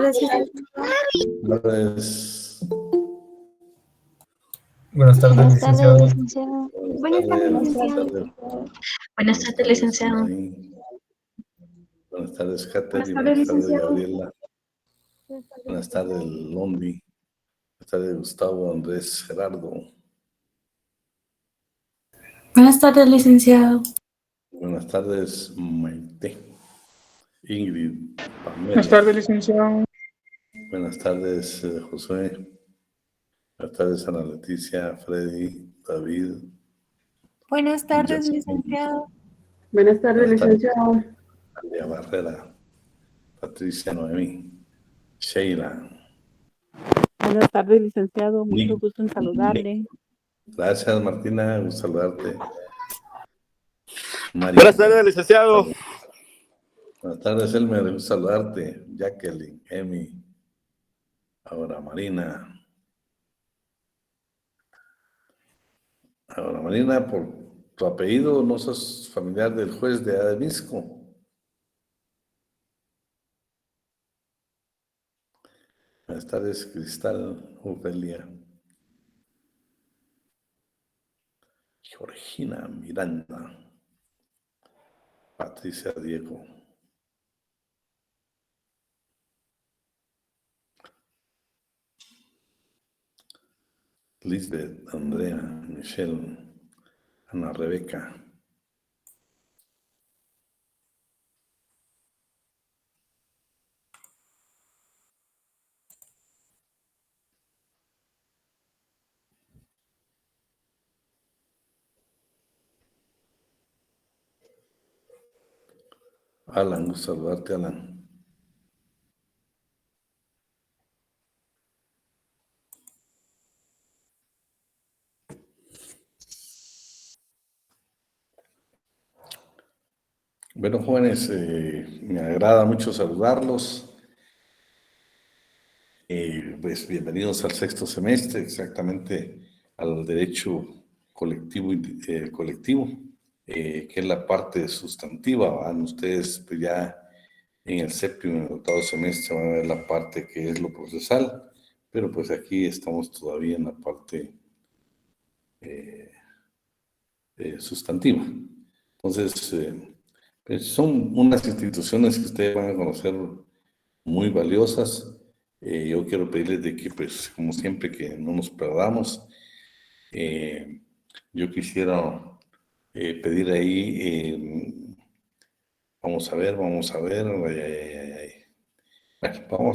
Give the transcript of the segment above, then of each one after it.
Pues, Buenas tardes, Buenas tardes, licenciado. licenciado. Buenas tardes, licenciado. Buenas tardes, licenciado. Buenas tardes, Katherine. Buenas tardes, Buenas tardes, licenciado. Gabriela. Buenas tardes, Lombi. Buenas tardes, Gustavo, Andrés, Gerardo. Buenas tardes, licenciado. Buenas tardes, Maite. Ingrid, Pamela. Buenas tardes, licenciado. Buenas tardes, Josué. Buenas tardes, Ana Leticia, Freddy, David. Buenas tardes, Yasmin. licenciado. Buenas tardes, licenciado. María Barrera, Patricia Noemí, Sheila. Buenas tardes, licenciado. Mucho Nick. gusto en saludarle. Gracias, Martina. Gusto saludarte. María. Buenas tardes, licenciado. Buenas tardes, Elmer. Gusto saludarte. Jacqueline, Emi. Ahora, Marina. Ahora, Marina, por tu apellido, ¿no sos familiar del juez de Ademisco? Buenas tardes, Cristal, Ofelia. Georgina Miranda. Patricia Diego. Lisbeth, Andrea, Michelle, Ana Rebeca. Alan, gusto saludarte, Alan. Bueno, jóvenes, me agrada mucho saludarlos. Pues bienvenidos al sexto semestre, exactamente al derecho colectivo, que es la parte sustantiva. Van ustedes pues, ya en el séptimo y octavo semestre van a ver la parte que es lo procesal, pero pues aquí estamos todavía en la parte sustantiva. Entonces, pues son unas instituciones que ustedes van a conocer muy valiosas. Yo quiero pedirles de que, pues, como siempre, que no nos perdamos. Yo quisiera pedir ahí, vamos a ver, vamos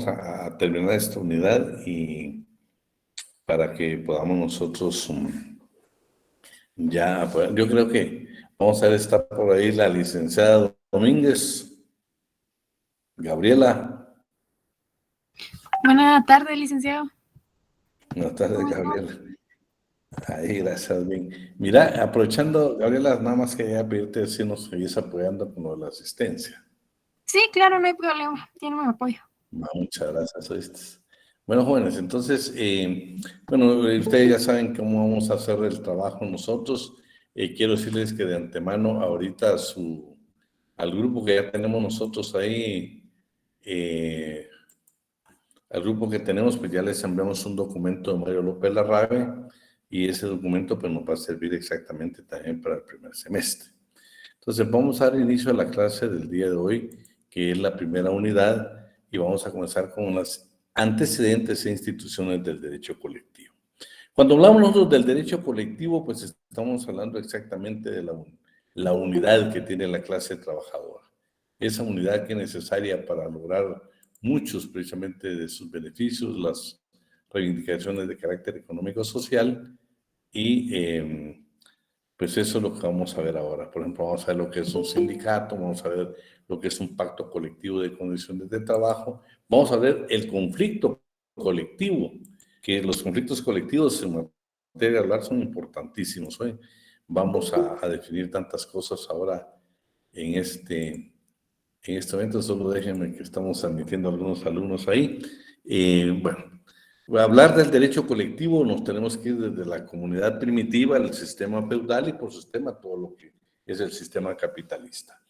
a terminar esta unidad y para que podamos nosotros ya, pues, yo creo que vamos a ver, está por ahí la licenciada Domínguez, Gabriela. Buenas tardes, licenciado. Buenas tardes, Gabriela. Ahí, gracias, bien. Mira, aprovechando, Gabriela, nada más quería pedirte si nos seguís apoyando con lo de la asistencia. Sí, claro, no hay problema. Tiene mi apoyo. Muchas gracias, ¿oíste? Bueno, jóvenes, entonces, bueno, ustedes ya saben cómo vamos a hacer el trabajo nosotros. Quiero decirles que de antemano, ahorita al grupo que ya tenemos nosotros ahí, al grupo que tenemos, pues ya les enviamos un documento de Mario López Larrabe y ese documento pues nos va a servir exactamente también para el primer semestre. Entonces vamos a dar inicio a la clase del día de hoy, que es la primera unidad, y vamos a comenzar con las antecedentes e instituciones del derecho colectivo. Cuando hablamos nosotros del derecho colectivo, pues estamos hablando exactamente de la unidad que tiene la clase trabajadora. Esa unidad que es necesaria para lograr muchos precisamente de sus beneficios, las reivindicaciones de carácter económico-social y pues eso es lo que vamos a ver ahora. Por ejemplo, vamos a ver lo que es un sindicato, vamos a ver lo que es un pacto colectivo de condiciones de trabajo, vamos a ver el conflicto colectivo, que los conflictos colectivos en materia de hablar son importantísimos. ¿Eh? Vamos a definir tantas cosas ahora en este evento. Solo déjenme que estamos admitiendo algunos alumnos ahí. Bueno, hablar del derecho colectivo nos tenemos que ir desde la comunidad primitiva, el sistema feudal y por sistema todo lo que es el sistema capitalista.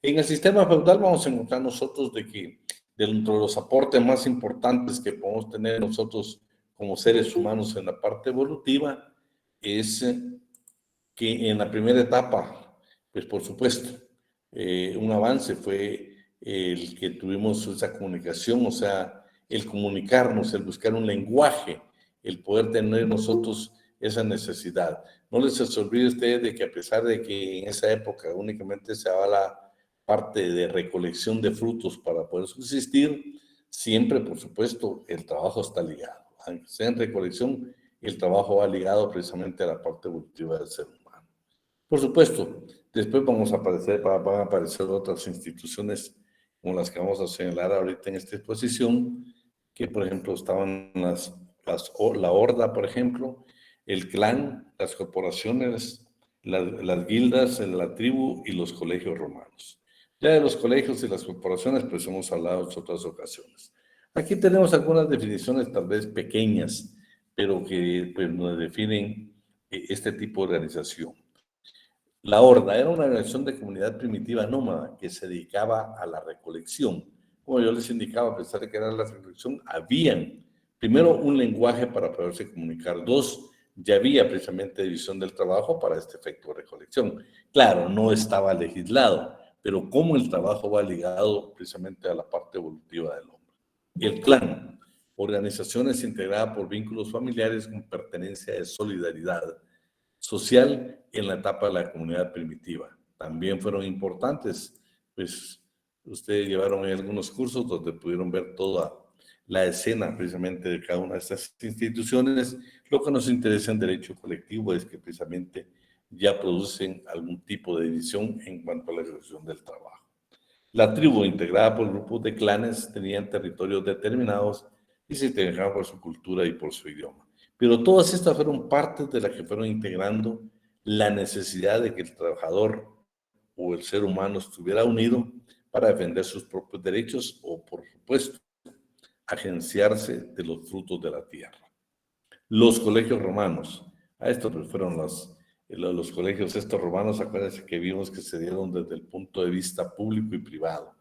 En el sistema feudal vamos a encontrar nosotros de que Dentro de los aportes más importantes que podemos tener nosotros como seres humanos en la parte evolutiva es que en la primera etapa, pues por supuesto, un avance fue el que tuvimos esa comunicación, o sea, el comunicarnos, el buscar un lenguaje, el poder tener nosotros esa necesidad. No les olvide ustedes de que a pesar de que en esa época únicamente se daba la parte de recolección de frutos para poder subsistir, siempre, por supuesto, el trabajo está ligado. Aunque sea en recolección, el trabajo va ligado precisamente a la parte evolutiva del ser humano. Por supuesto, después van a aparecer otras instituciones como las que vamos a señalar ahorita en esta exposición, que por ejemplo estaban la horda, por ejemplo, el clan, las corporaciones, las guildas, la tribu y los colegios romanos. Ya de los colegios y las corporaciones, pues hemos hablado en otras ocasiones. Aquí tenemos algunas definiciones tal vez pequeñas, pero que pues, nos definen este tipo de organización. La horda era una organización de comunidad primitiva nómada que se dedicaba a la recolección. Como yo les indicaba, a pesar de que era la recolección, habían, primero, un lenguaje para poderse comunicar. Dos, ya había precisamente división del trabajo para este efecto de recolección. Claro, no estaba legislado, pero cómo el trabajo va ligado precisamente a la parte evolutiva del hombre. El clan, organizaciones integradas por vínculos familiares con pertenencia de solidaridad social en la etapa de la comunidad primitiva. También fueron importantes, pues ustedes llevaron ahí algunos cursos donde pudieron ver toda la escena precisamente de cada una de estas instituciones. Lo que nos interesa en derecho colectivo es que precisamente ya producen algún tipo de división en cuanto a la ejecución del trabajo. La tribu, integrada por grupos de clanes, tenían territorios determinados y se integraban por su cultura y por su idioma. Pero todas estas fueron partes de las que fueron integrando la necesidad de que el trabajador o el ser humano estuviera unido para defender sus propios derechos o, por supuesto, agenciarse de los frutos de la tierra. Los colegios romanos, a estos fueron los colegios estos romanos, acuérdense que vimos que se dieron desde el punto de vista público y privado.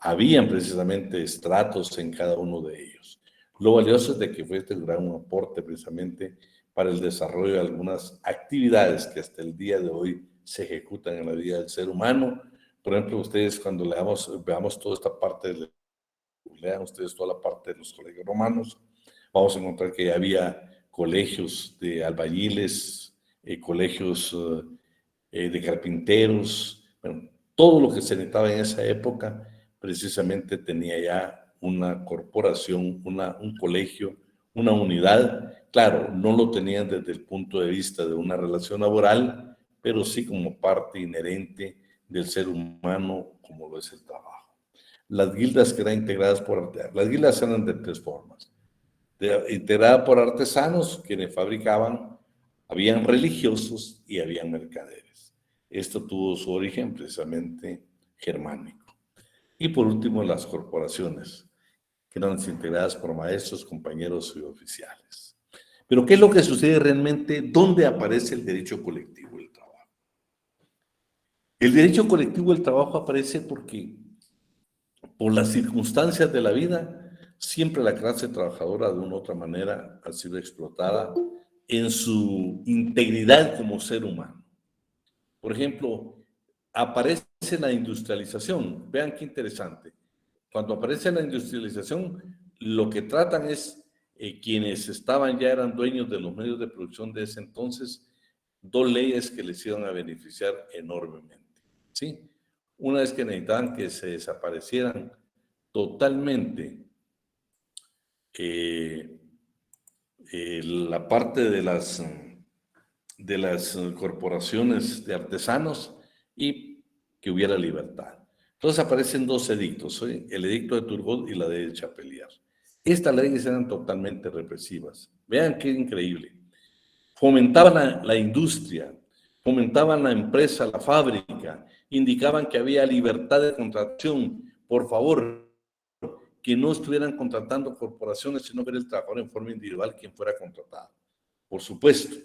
Habían precisamente estratos en cada uno de ellos. Lo valioso es de que fue este gran aporte precisamente para el desarrollo de algunas actividades que hasta el día de hoy se ejecutan en la vida del ser humano. Por ejemplo, ustedes cuando veamos toda esta parte, lean ustedes toda la parte de los colegios romanos, vamos a encontrar que había colegios de albañiles, colegios de carpinteros, bueno, todo lo que se necesitaba en esa época precisamente tenía ya una corporación, un colegio, una unidad. Claro, no lo tenían desde el punto de vista de una relación laboral, pero sí como parte inherente del ser humano, como lo es el trabajo. Las guildas que eran integradas las guildas eran de tres formas. Integrada por artesanos, quienes fabricaban, habían religiosos y habían mercaderes. Esto tuvo su origen precisamente germánico. Y por último, las corporaciones, que eran integradas por maestros, compañeros y oficiales. Pero ¿qué es lo que sucede realmente? ¿Dónde aparece el derecho colectivo del trabajo? El derecho colectivo del trabajo aparece porque, por las circunstancias de la vida, siempre la clase trabajadora de una u otra manera ha sido explotada en su integridad como ser humano. Por ejemplo, aparece la industrialización. Vean qué interesante. Cuando aparece la industrialización, lo que tratan es, quienes ya eran dueños de los medios de producción de ese entonces, dos leyes que les iban a beneficiar enormemente, ¿sí? Una vez que necesitaban que se desaparecieran totalmente la parte de las corporaciones de artesanos y que hubiera libertad. Entonces aparecen dos edictos, ¿sí? El edicto de Turgot y la de Chapelier. Estas leyes eran totalmente represivas. Vean qué increíble. Fomentaban la industria, fomentaban la empresa, la fábrica, indicaban que había libertad de contratación. Por favor, que no estuvieran contratando corporaciones, sino que era el trabajador en forma individual quien fuera contratado. Por supuesto,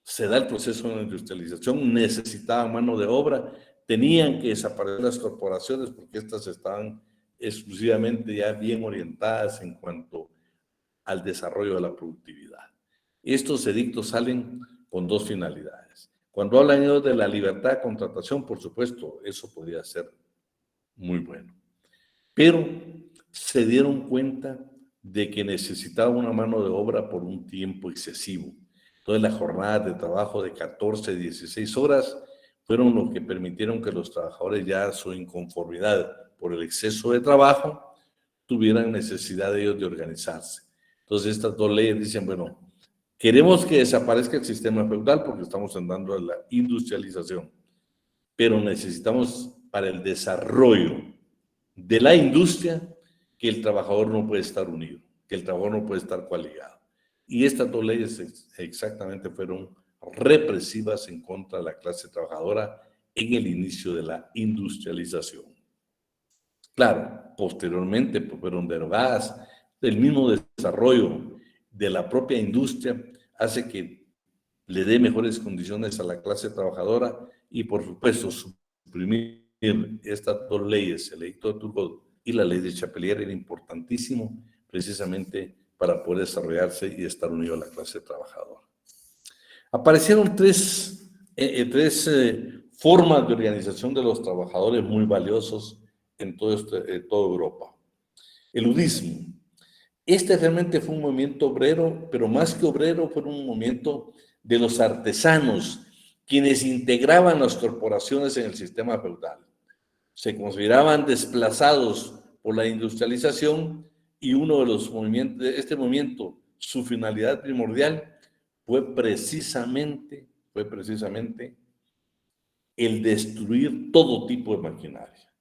se da el proceso de la industrialización, necesitaban mano de obra, tenían que desaparecer las corporaciones porque estas estaban exclusivamente ya bien orientadas en cuanto al desarrollo de la productividad. Estos edictos salen con dos finalidades. Cuando hablan ellos de la libertad de contratación, por supuesto, eso podría ser muy bueno. Pero se dieron cuenta de que necesitaban una mano de obra por un tiempo excesivo. Entonces, las jornadas de trabajo de 14, 16 horas fueron lo que permitieron que los trabajadores, ya su inconformidad por el exceso de trabajo, tuvieran necesidad de ellos de organizarse. Entonces, estas dos leyes dicen, bueno, queremos que desaparezca el sistema feudal porque estamos andando a la industrialización, pero necesitamos para el desarrollo de la industria que el trabajador no puede estar unido, que el trabajador no puede estar coaligado. Y estas dos leyes exactamente fueron represivas en contra de la clase trabajadora en el inicio de la industrialización. Claro, posteriormente pues, fueron derogadas. El mismo desarrollo de la propia industria hace que le dé mejores condiciones a la clase trabajadora y, por supuesto, suprimir estas dos leyes, el edicto de Turgot y la ley de Chapelier, era importantísimo precisamente para poder desarrollarse y estar unido a la clase trabajadora. Aparecieron tres formas de organización de los trabajadores muy valiosos en toda Europa. El ludismo. Este realmente fue un movimiento obrero, pero más que obrero, fue un movimiento de los artesanos, quienes integraban las corporaciones en el sistema feudal. Se consideraban desplazados por la industrialización y uno de los movimientos, de este movimiento, su finalidad primordial fue precisamente el destruir todo tipo de maquinaria.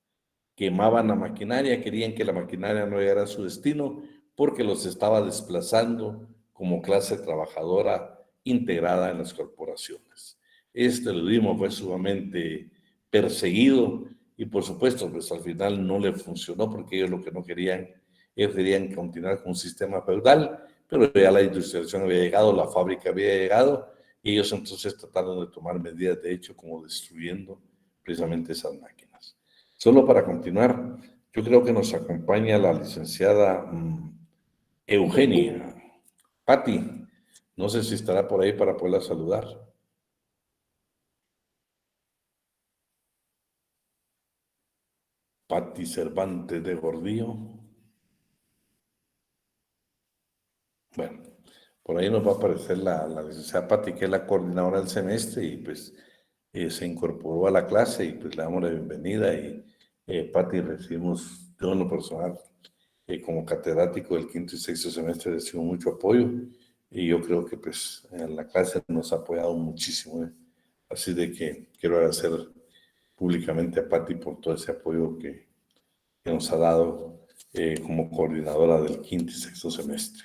Quemaban la maquinaria, querían que la maquinaria no llegara a su destino porque los estaba desplazando como clase trabajadora integrada en las corporaciones. Este ludismo fue sumamente perseguido y por supuesto pues al final no le funcionó porque ellos lo que no querían, ellos querían continuar con un sistema feudal, pero ya la industrialización había llegado, la fábrica había llegado y ellos entonces trataron de tomar medidas de hecho como destruyendo precisamente esas máquinas. Solo para continuar, yo creo que nos acompaña la licenciada Eugenia. Pati, no sé si estará por ahí para poderla saludar. Pati Cervantes de Gordillo. Bueno, por ahí nos va a aparecer la licenciada Pati, que es la coordinadora del semestre y pues se incorporó a la clase y pues le damos la bienvenida y Pati, recibimos de lo personal como catedrático del quinto y sexto semestre, recibo mucho apoyo y yo creo que pues en la clase nos ha apoyado muchísimo. Así de que quiero agradecer públicamente a Pati por todo ese apoyo que nos ha dado como coordinadora del quinto y sexto semestre.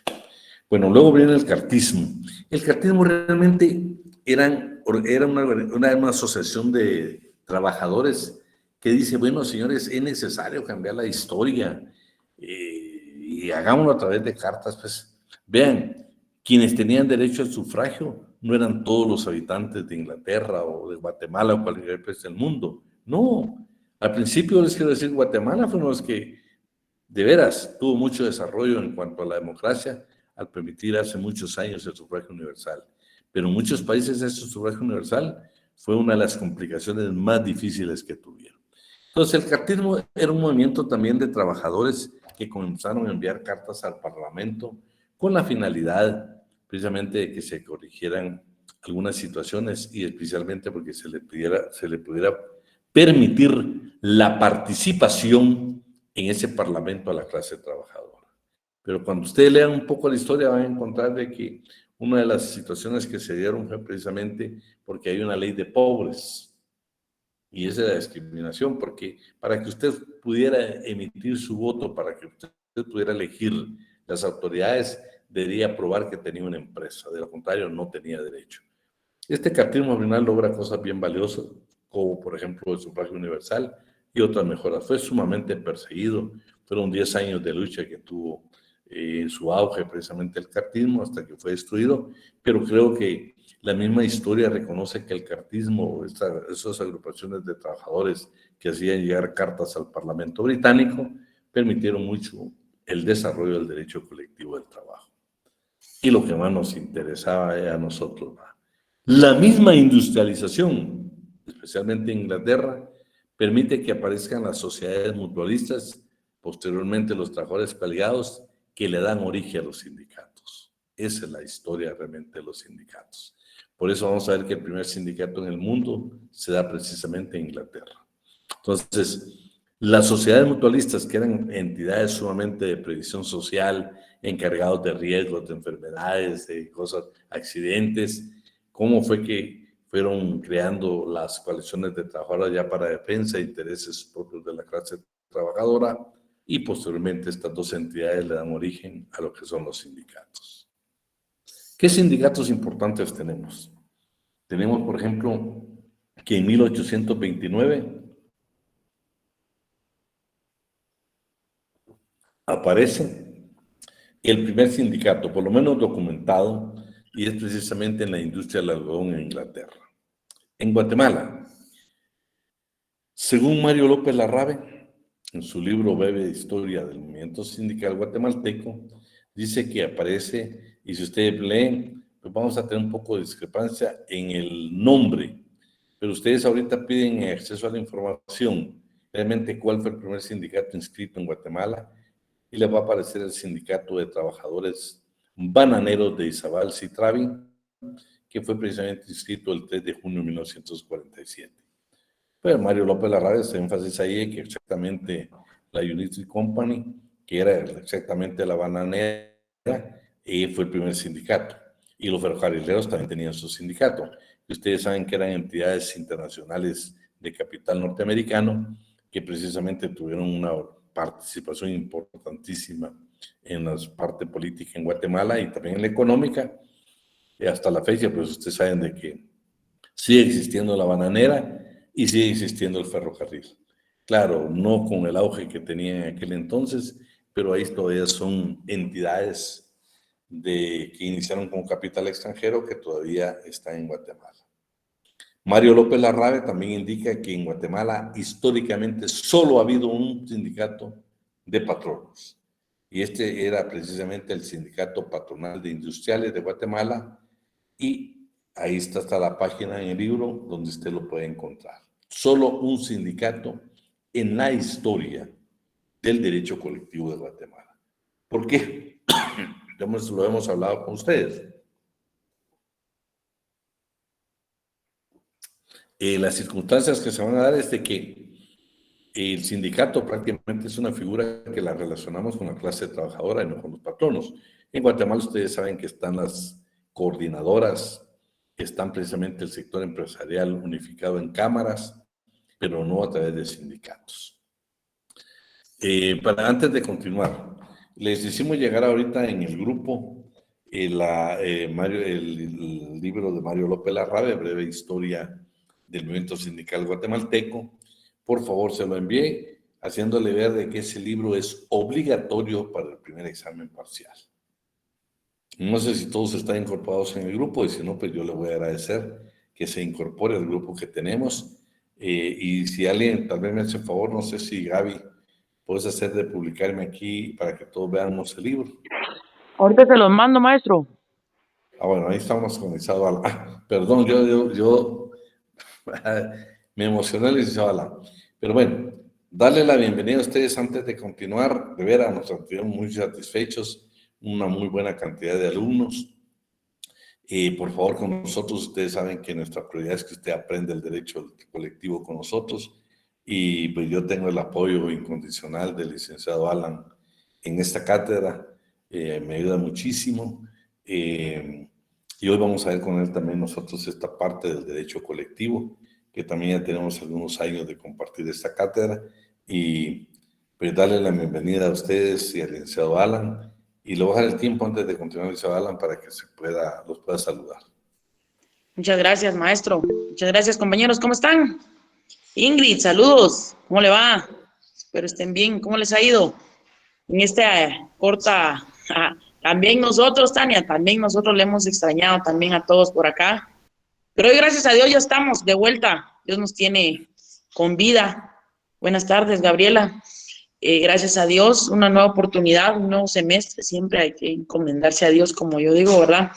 Bueno, luego viene el cartismo. El cartismo realmente era una asociación de trabajadores que dice, bueno, señores, es necesario cambiar la historia y hagámoslo a través de cartas. Pues vean, quienes tenían derecho al sufragio no eran todos los habitantes de Inglaterra o de Guatemala o cualquier país del mundo. No, al principio les quiero decir, Guatemala fueron los que de veras tuvo mucho desarrollo en cuanto a la democracia al permitir hace muchos años el sufragio universal. Pero en muchos países ese sufragio universal fue una de las complicaciones más difíciles que tuvieron. Entonces el cartismo era un movimiento también de trabajadores que comenzaron a enviar cartas al Parlamento con la finalidad precisamente de que se corrigieran algunas situaciones y especialmente porque se le pudiera permitir la participación en ese Parlamento a la clase trabajadora. Pero cuando ustedes lean un poco la historia van a encontrar de que una de las situaciones que se dieron fue precisamente porque hay una ley de pobres. Y esa es la discriminación, porque para que usted pudiera emitir su voto, para que usted pudiera elegir las autoridades, debería probar que tenía una empresa. De lo contrario, no tenía derecho. Este cartismo final logra cosas bien valiosas, como por ejemplo el sufragio universal y otras mejoras. Fue sumamente perseguido. Fueron 10 años de lucha que tuvo en su auge precisamente el cartismo hasta que fue destruido, pero creo que la misma historia reconoce que el cartismo, esas agrupaciones de trabajadores que hacían llegar cartas al Parlamento británico, permitieron mucho el desarrollo del derecho colectivo del trabajo. Y lo que más nos interesaba a nosotros, la misma industrialización, especialmente en Inglaterra, permite que aparezcan las sociedades mutualistas, posteriormente los trabajadores peleados, que le dan origen a los sindicatos. Esa es la historia realmente de los sindicatos. Por eso vamos a ver que el primer sindicato en el mundo se da precisamente en Inglaterra. Entonces, las sociedades mutualistas, que eran entidades sumamente de previsión social, encargados de riesgos, de enfermedades, de cosas, accidentes, ¿cómo fue que fueron creando las coaliciones de trabajadores ya para defensa de intereses propios de la clase trabajadora? Y posteriormente estas dos entidades le dan origen a lo que son los sindicatos. ¿Qué sindicatos importantes tenemos? Tenemos, por ejemplo, que en 1829 aparece el primer sindicato, por lo menos documentado, y es precisamente en la industria del algodón en Inglaterra. En Guatemala, según Mario López Larrabe, en su libro Breve Historia del Movimiento Sindical Guatemalteco, dice que aparece, y si ustedes leen, pues vamos a tener un poco de discrepancia en el nombre, pero ustedes ahorita piden acceso a la información, realmente cuál fue el primer sindicato inscrito en Guatemala, y les va a aparecer el Sindicato de Trabajadores Bananeros de Izabal Citravi, que fue precisamente inscrito el 3 de junio de 1947. Pero Mario López Larrabe hace énfasis ahí en que exactamente la United Company, que era exactamente la bananera, fue el primer sindicato. Y los ferrocarrileros también tenían su sindicato. Y ustedes saben que eran entidades internacionales de capital norteamericano que precisamente tuvieron una participación importantísima en la parte política en Guatemala y también en la económica. Y hasta la fecha, pues ustedes saben de que sigue existiendo la bananera y sigue existiendo el ferrocarril. Claro, no con el auge que tenía en aquel entonces, pero ahí todavía son entidades que iniciaron con capital extranjero que todavía están en Guatemala. Mario López Larrabe también indica que en Guatemala históricamente solo ha habido un sindicato de patronos. Y este era precisamente el Sindicato Patronal de Industriales de Guatemala. Y ahí está la página en el libro donde usted lo puede encontrar. Solo un sindicato en la historia del derecho colectivo de Guatemala. ¿Por qué? Lo hemos hablado con ustedes. Las circunstancias que se van a dar es de que el sindicato prácticamente es una figura que la relacionamos con la clase trabajadora y no con los patronos. En Guatemala ustedes saben que están las coordinadoras, que están precisamente el sector empresarial unificado en cámaras, pero no a través de sindicatos. Antes de continuar, les hicimos llegar ahorita en el grupo el libro de Mario López Larrabe, Breve Historia del Movimiento Sindical Guatemalteco. Por favor, se lo envié, haciéndole ver de que ese libro es obligatorio para el primer examen parcial. No sé si todos están incorporados en el grupo, y si no, pues yo le voy a agradecer que se incorpore al grupo que tenemos. Y si alguien tal vez me hace favor, no sé si Gaby, puedes hacer de publicarme aquí para que todos veamos el libro. Ahorita te los mando, maestro. Bueno, ahí estamos organizados. Perdón, yo me emocioné, licenciado Alan. Pero bueno, darle la bienvenida a ustedes antes de continuar. De veras, nos sentimos muy satisfechos, una muy buena cantidad de alumnos. Por favor, con nosotros, ustedes saben que nuestra prioridad es que usted aprenda el derecho colectivo con nosotros. Y pues yo tengo el apoyo incondicional del licenciado Alan en esta cátedra. Me ayuda muchísimo. Y hoy vamos a ver con él también nosotros esta parte del derecho colectivo, que también ya tenemos algunos años de compartir esta cátedra. Y pues darle la bienvenida a ustedes y al licenciado Alan. Y le voy a dar el tiempo antes de continuar, licenciado Alan, para que los pueda saludar. Muchas gracias, maestro. Muchas gracias, compañeros. ¿Cómo están? Ingrid, saludos. ¿Cómo le va? Espero estén bien. ¿Cómo les ha ido en esta corta? También nosotros, Tania, también nosotros le hemos extrañado también a todos por acá. Pero hoy, gracias a Dios, ya estamos de vuelta. Dios nos tiene con vida. Buenas tardes, Gabriela. Gracias a Dios, una nueva oportunidad, un nuevo semestre, siempre hay que encomendarse a Dios, como yo digo, ¿verdad?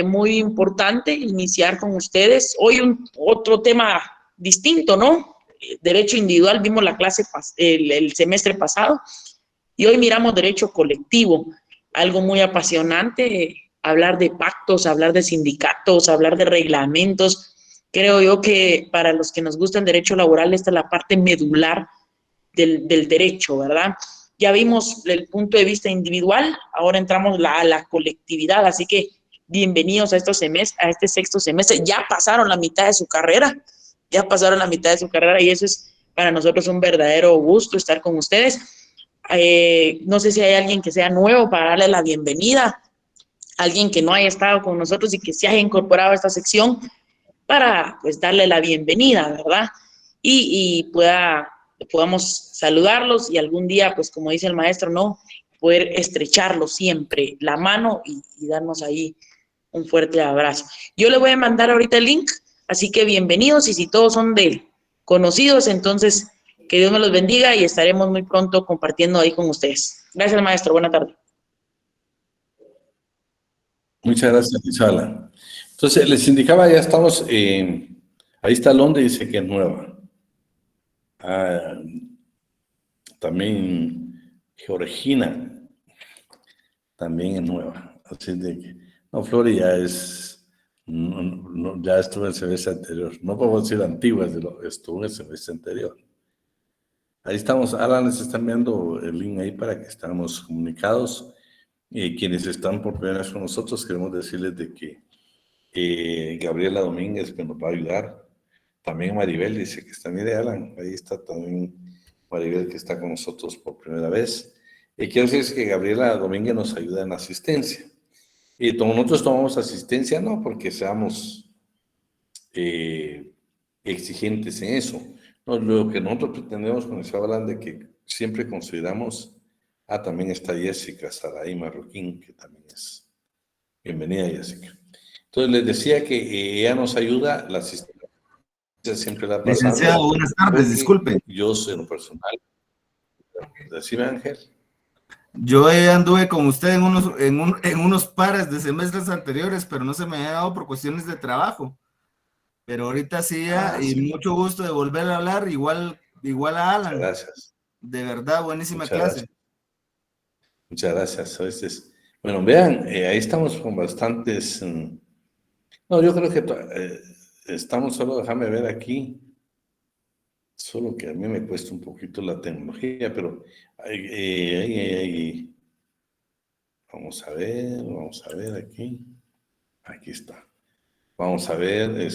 Muy importante iniciar con ustedes. Hoy otro tema distinto, ¿no? Derecho individual, vimos la clase, el semestre pasado, y hoy miramos derecho colectivo, algo muy apasionante, hablar de pactos, hablar de sindicatos, hablar de reglamentos. Creo yo que para los que nos gusta el derecho laboral, esta es la parte medular del derecho, ¿verdad? Ya vimos el punto de vista individual, ahora entramos a la colectividad, así que bienvenidos a este sexto semestre. Ya pasaron la mitad de su carrera, y eso es para nosotros un verdadero gusto estar con ustedes. No sé si hay alguien que sea nuevo para darle la bienvenida, alguien que no haya estado con nosotros y que se haya incorporado a esta sección para pues darle la bienvenida, ¿verdad? Y podamos saludarlos y algún día, pues como dice el maestro, ¿no? Poder estrecharlos siempre la mano y darnos ahí un fuerte abrazo. Yo le voy a mandar ahorita el link, así que bienvenidos, y si todos son de conocidos, entonces que Dios me los bendiga y estaremos muy pronto compartiendo ahí con ustedes. Gracias, maestro. Buena tarde. Muchas gracias, Isala. Entonces, les indicaba, ya estamos, ahí está Londres, dice que es nueva. También Georgina, también es nueva. Así de que, no, Flori ya es, ya estuvo el semestre anterior. No podemos decir antigua, estuvo en el semestre anterior. Ahí estamos, Alan, les está enviando el link ahí para que estemos comunicados. Quienes están por primera vez con nosotros, queremos decirles de que Gabriela Domínguez que nos va a ayudar. También Maribel dice que está, mire Alan, ahí está también Maribel que está con nosotros por primera vez. Quiero decir que Gabriela Domínguez nos ayuda en asistencia. Y nosotros tomamos asistencia no porque seamos exigentes en eso. No, lo que nosotros pretendemos con eso hablan de que siempre consideramos, también está Jessica Saraí Marroquín, que también es. Bienvenida, Jessica. Entonces, les decía que ella nos ayuda, la asistencia siempre la pasamos. Licenciado, buenas tardes, disculpe. Yo, en lo personal, decime, Ángel. Yo anduve con usted en unos pares de semestres anteriores, pero no se me ha dado por cuestiones de trabajo. Pero ahorita sí, y mucho gusto de volver a hablar, igual a Alan. Muchas gracias. De verdad, buenísima Muchas clase. Gracias. Muchas gracias. Bueno, vean, ahí estamos con bastantes. No, yo creo que estamos solo, déjame ver aquí. Solo que a mí me cuesta un poquito la tecnología, pero vamos a ver aquí. Aquí está. Vamos a ver,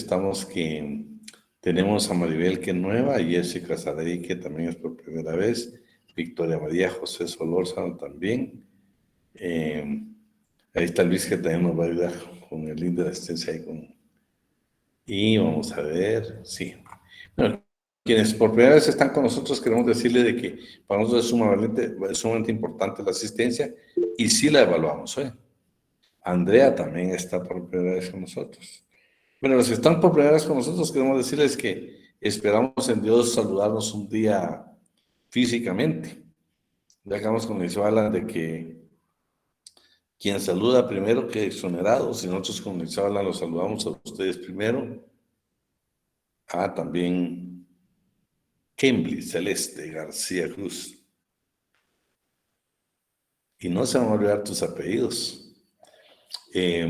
tenemos a Maribel que es nueva, y Jessica Saraí que también es por primera vez, Victoria María José Solórzano también. Ahí está Luis que también nos va a ayudar con el link de la asistencia y vamos a ver, sí. Bueno, quienes por primera vez están con nosotros, queremos decirles de que para nosotros es sumamente importante la asistencia y sí la evaluamos. Andrea también está por primera vez con nosotros. Bueno, los que están por primera vez con nosotros, queremos decirles que esperamos en Dios saludarnos un día físicamente. Ya acabamos con el habla de que quien saluda primero que exonerado, si nosotros con el habla los saludamos a ustedes primero. También Kembly Celeste García Cruz. Y no se van a olvidar tus apellidos.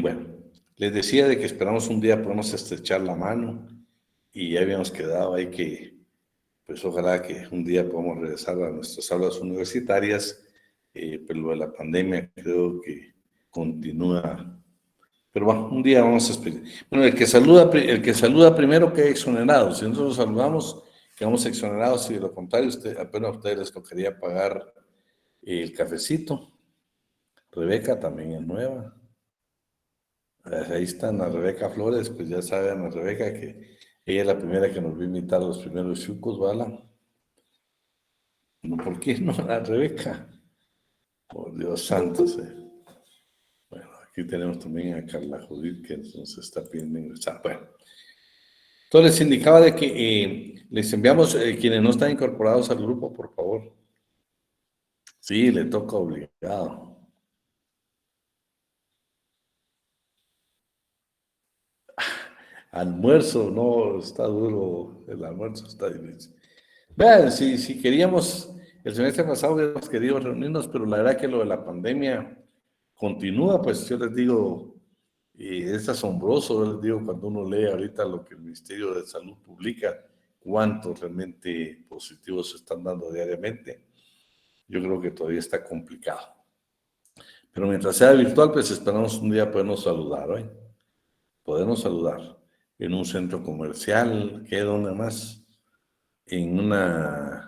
Bueno, les decía de que esperamos un día podemos estrechar la mano y ya habíamos quedado ahí que, pues ojalá que un día podamos regresar a nuestras aulas universitarias, pero lo de la pandemia creo que continúa. Pero bueno, un día vamos a esperar. Bueno, el que saluda primero queda exonerado. Si nosotros saludamos, quedamos exonerados, y de lo contrario, apenas a ustedes les tocaría pagar el cafecito. Rebeca también es nueva. Ahí está Ana Rebeca Flores, pues ya saben a Rebeca que ella es la primera que nos va a invitar a los primeros chucos, ¿vale? No, ¿por qué no a Rebeca? Por Dios santo, Bueno, aquí tenemos también a Carla Judith que nos está pidiendo ingresar. Bueno, entonces les indicaba de que les enviamos, quienes no están incorporados al grupo, por favor, Sí, le toca obligado. Almuerzo, no, está duro, el almuerzo está difícil. Vean, si queríamos, el semestre pasado hubiéramos querido reunirnos, pero la verdad que lo de la pandemia continúa, pues yo les digo, es asombroso, yo les digo, cuando uno lee ahorita lo que el Ministerio de Salud publica, cuántos realmente positivos se están dando diariamente, yo creo que todavía está complicado. Pero mientras sea virtual, pues esperamos un día podernos saludar, ¿eh? Podernos saludar en un centro comercial, ¿qué? ¿Dónde más? Bueno,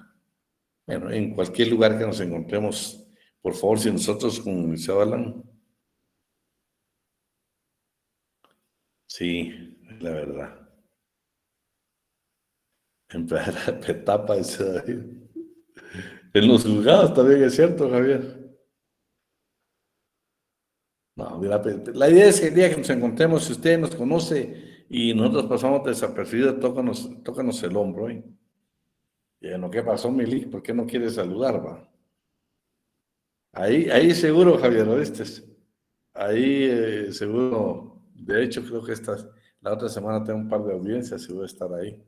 en cualquier lugar que nos encontremos, por favor, si nosotros con el Liceo Alan, sí, la verdad. En Petapa, dice David. En los juzgados también es cierto, Javier. No, mira, la idea es que el día que nos encontremos, si usted nos conoce y nosotros pasamos desapercibidos, tócanos el hombro, ¿eh? Y en lo que pasó, Mili, ¿por qué no quiere saludar, va? Ahí seguro, Javier, ¿oíste? Ahí seguro, de hecho creo que la otra semana tengo un par de audiencias y voy a estar ahí.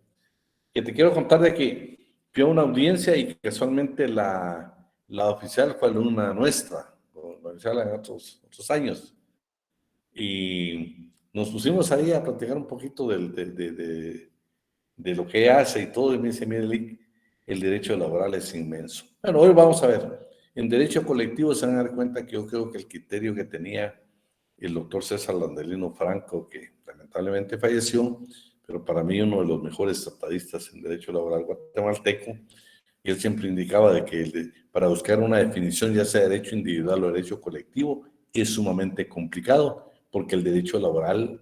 Que te quiero contar de que fui a una audiencia y casualmente la oficial fue alumna nuestra, la oficial en otros años. Y nos pusimos ahí a platicar un poquito de lo que hace y todo, y me dice, mire, Lick, el derecho laboral es inmenso. Bueno, hoy vamos a ver, en derecho colectivo se van a dar cuenta que yo creo que el criterio que tenía el doctor César Landelino Franco, que lamentablemente falleció, pero para mí uno de los mejores tratadistas en derecho laboral guatemalteco, y él siempre indicaba de que para buscar una definición, ya sea derecho individual o derecho colectivo, es sumamente complicado, porque el derecho laboral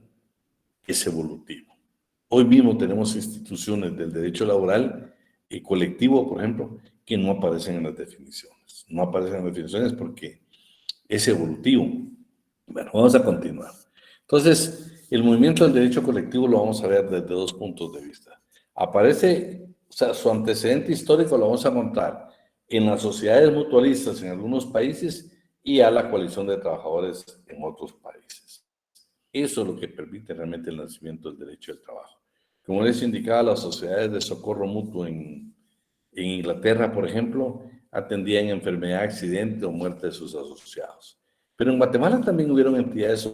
es evolutivo. Hoy mismo tenemos instituciones del derecho laboral y colectivo, por ejemplo, que no aparecen en las definiciones. No aparecen en las definiciones porque es evolutivo. Bueno, vamos a continuar. Entonces, el movimiento del derecho colectivo lo vamos a ver desde dos puntos de vista. Aparece, o sea, su antecedente histórico lo vamos a montar en las sociedades mutualistas en algunos países y a la coalición de trabajadores en otros países. Eso es lo que permite realmente el nacimiento del derecho del trabajo. Como les indicaba, las sociedades de socorro mutuo en Inglaterra, por ejemplo, atendían enfermedad, accidente o muerte de sus asociados. Pero en Guatemala también hubieron entidades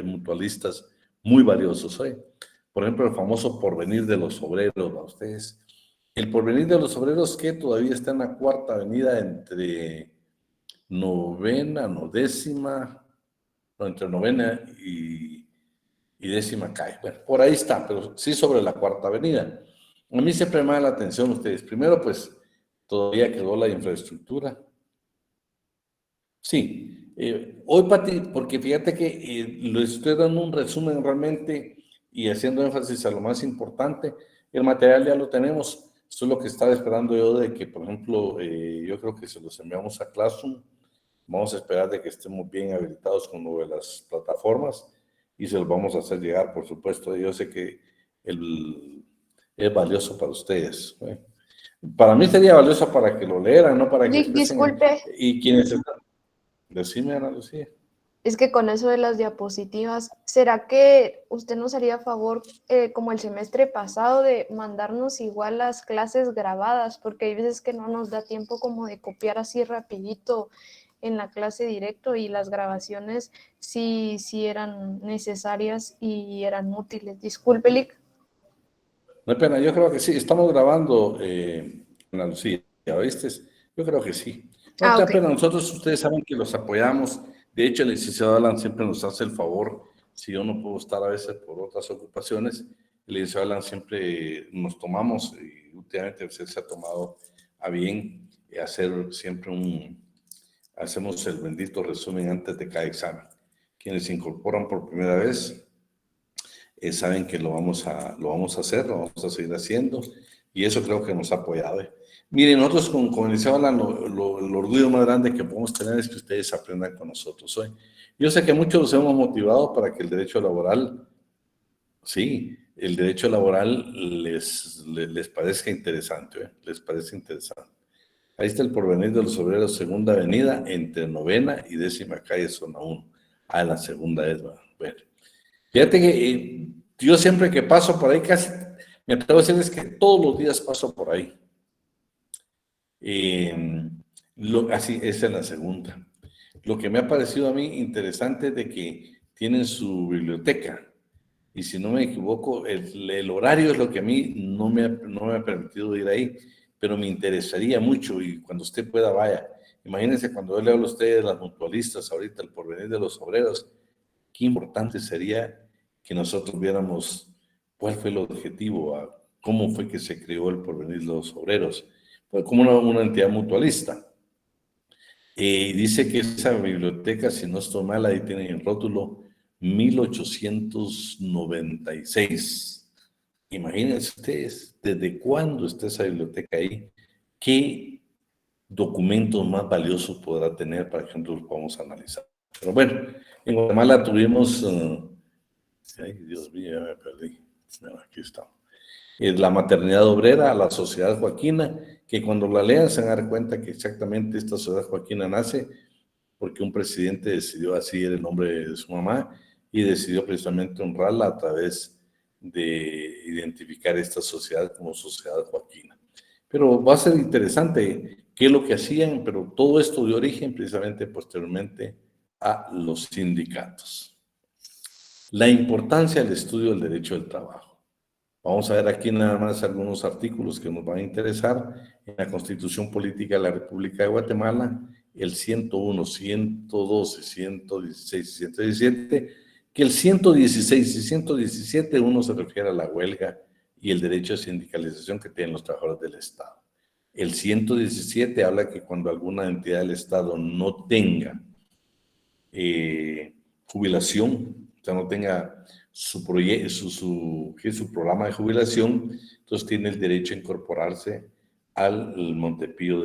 mutualistas muy valiosos. ¿Eh? Por ejemplo, el famoso Porvenir de los Obreros, ¿va ustedes? El Porvenir de los Obreros que todavía está en la Cuarta Avenida entre novena, no, décima, no, entre novena y décima calle. Bueno, por ahí está, pero sí sobre la Cuarta Avenida. A mí siempre me llama la atención ustedes. Primero, pues, todavía quedó la infraestructura. Sí, hoy, Pati, porque fíjate que lo estoy dando un resumen realmente y haciendo énfasis a lo más importante. El material ya lo tenemos. Esto es lo que estaba esperando yo de que, por ejemplo, yo creo que se los enviamos a Classroom. Vamos a esperar de que estemos bien habilitados con lo de las plataformas y se los vamos a hacer llegar, por supuesto. Yo sé que es valioso para ustedes. ¿Eh? Para mí sería valioso para que lo leeran, no para que expresen. Disculpe, Y quienes están... Decime, Ana Lucía. es que con eso de las diapositivas, ¿será que usted nos haría favor, como el semestre pasado, de mandarnos igual las clases grabadas? Porque hay veces que no nos da tiempo como de copiar así rapidito en la clase directo, y las grabaciones sí eran necesarias y eran útiles. Disculpe, Lick. No hay pena, yo creo que sí. Estamos grabando, Ana Lucía, ¿oíste? Yo creo que sí. No te da Ok. pena, nosotros, ustedes saben que los apoyamos. De hecho, el licenciado Alan siempre nos hace el favor, si yo no puedo estar a veces por otras ocupaciones, el licenciado Alan siempre nos tomamos, y últimamente usted se ha tomado a bien hacer siempre hacemos el bendito resumen antes de cada examen. Quienes se incorporan por primera vez saben que lo vamos a hacer, lo vamos a seguir haciendo, y eso creo que nos ha apoyado. Miren, nosotros con el liceo Alan, el orgullo más grande que podemos tener es que ustedes aprendan con nosotros hoy. Yo sé que muchos los hemos motivado para que el derecho laboral, sí, el derecho laboral les parezca interesante, les parece interesante. Ahí está el Porvenir de los Obreros, segunda avenida, entre 9ª y 10ª calle, zona 1. Ah, la segunda es, bueno. Fíjate que yo siempre que paso por ahí, casi, me atrevo a decirles que todos los días paso por ahí. Así es en la segunda. Lo que me ha parecido a mí interesante es de que tienen su biblioteca. Y si no me equivoco, el horario es lo que a mí no me ha permitido ir ahí, pero me interesaría mucho y cuando usted pueda, vaya. Imagínense cuando yo le hablo a ustedes de las mutualistas, ahorita el Porvenir de los Obreros, qué importante sería que nosotros viéramos cuál fue el objetivo, cómo fue que se creó el Porvenir de los Obreros, pues como una entidad mutualista. Y dice que esa biblioteca, si no estoy mal, ahí tienen el rótulo 1896. Imagínense ustedes, ¿desde cuándo está esa biblioteca ahí? ¿Qué documentos más valiosos podrá tener para que nosotros podamos analizar? Pero bueno, en Guatemala tuvimos... ay, Dios mío, ya me perdí. Bueno, aquí está. La maternidad obrera, la Sociedad Joaquina, que cuando la lean se van a dar cuenta que exactamente esta Sociedad Joaquina nace porque un presidente decidió, así era el nombre de su mamá, y decidió precisamente honrarla a través de identificar esta sociedad como Sociedad Joaquina. Pero va a ser interesante qué es lo que hacían, pero todo esto dio origen precisamente posteriormente a los sindicatos. La importancia del estudio del derecho del trabajo. Vamos a ver aquí nada más algunos artículos que nos van a interesar. En la Constitución Política de la República de Guatemala, el 101, 112, 116 y 117, que el 116 y 117 uno se refiere a la huelga y el derecho de sindicalización que tienen los trabajadores del Estado. El 117 habla que cuando alguna entidad del Estado no tenga jubilación, o sea, no tenga su programa de jubilación, entonces tiene el derecho a incorporarse al Montepío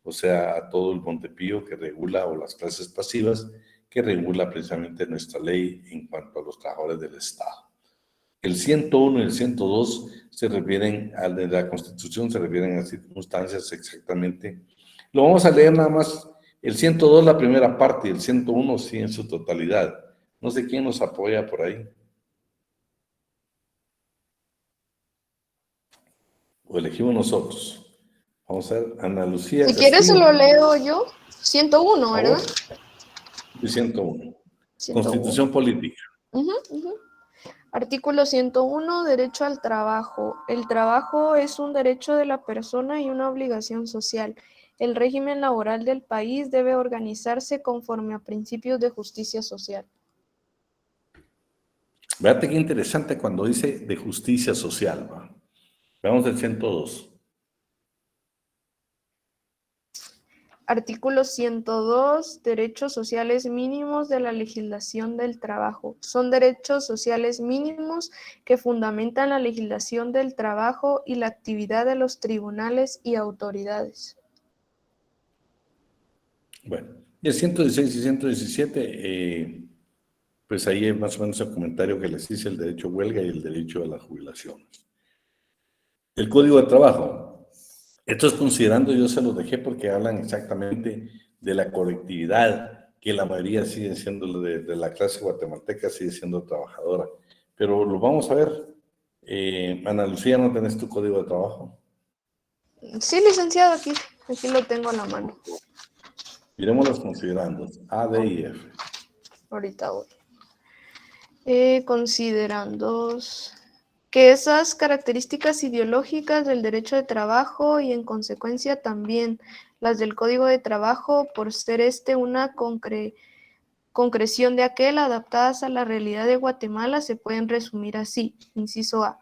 o sea, a todo el Montepío que regula, o las clases pasivas que regula precisamente nuestra ley en cuanto a los trabajadores del Estado. El 101 y el 102 se refieren a la Constitución, se refieren a circunstancias exactamente. Lo vamos a leer nada más, el 102 la primera parte y el 101 sí en su totalidad. No sé quién nos apoya por ahí. O elegimos nosotros. Vamos a ver, Ana Lucía. Si quieres se lo leo yo. 101, ¿verdad? Y 101. 101. Constitución política. Artículo 101, derecho al trabajo. El trabajo es un derecho de la persona y una obligación social. El régimen laboral del país debe organizarse conforme a principios de justicia social. Véate qué interesante cuando dice de justicia social, ¿va? Veamos el 102. Artículo 102, derechos sociales mínimos de la legislación del trabajo. Son derechos sociales mínimos que fundamentan la legislación del trabajo y la actividad de los tribunales y autoridades. Bueno, y el 116 y 117, pues ahí es más o menos el comentario que les hice, el derecho a huelga y el derecho a las jubilaciones. El Código de Trabajo. Esto es considerando, yo se los dejé porque hablan exactamente de la colectividad, que la mayoría sigue siendo de la clase guatemalteca, sigue siendo trabajadora. Pero lo vamos a ver. Ana Lucía, ¿no tenés tu Código de Trabajo? Sí, licenciado, aquí lo tengo a la mano. Miremoslos considerando. A, D y F. Ahorita voy. Considerando que esas características ideológicas del derecho de trabajo y en consecuencia también las del Código de Trabajo, por ser una concreción de aquel adaptadas a la realidad de Guatemala, se pueden resumir así. Inciso A.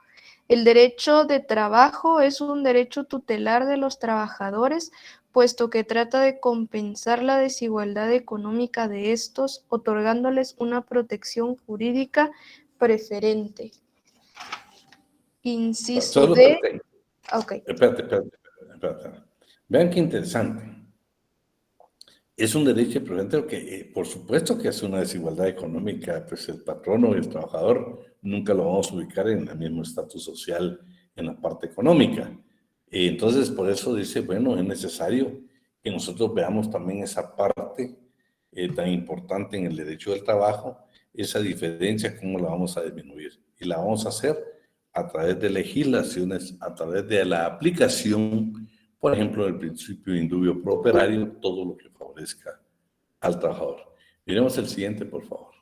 El derecho de trabajo es un derecho tutelar de los trabajadores, puesto que trata de compensar la desigualdad económica de estos, otorgándoles una protección jurídica preferente. Inciso D. Okay. Espérate. Vean qué interesante. Es un derecho preferente que, por supuesto que es una desigualdad económica, pues el patrono y el trabajador nunca lo vamos a ubicar en el mismo estatus social en la parte económica. Entonces, por eso dice, bueno, es necesario que nosotros veamos también esa parte tan importante en el derecho del trabajo, esa diferencia, cómo la vamos a disminuir. Y la vamos a hacer a través de legislaciones, a través de la aplicación, por ejemplo, del principio de indubio pro operario, todo lo que favorezca al trabajador. Miremos el siguiente, por favor.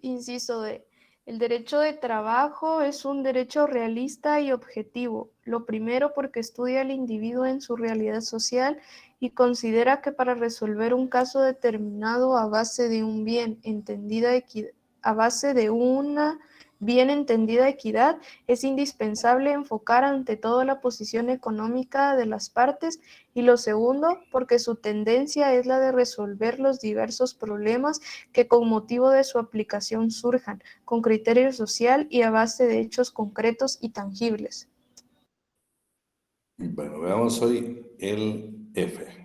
Inciso D. El derecho de trabajo es un derecho realista y objetivo. Lo primero porque estudia al individuo en su realidad social y considera que para resolver un caso determinado a base de un bien entendida bien entendida equidad, es indispensable enfocar ante todo la posición económica de las partes, y lo segundo, porque su tendencia es la de resolver los diversos problemas que con motivo de su aplicación surjan, con criterio social y a base de hechos concretos y tangibles. Bueno, veamos hoy el F.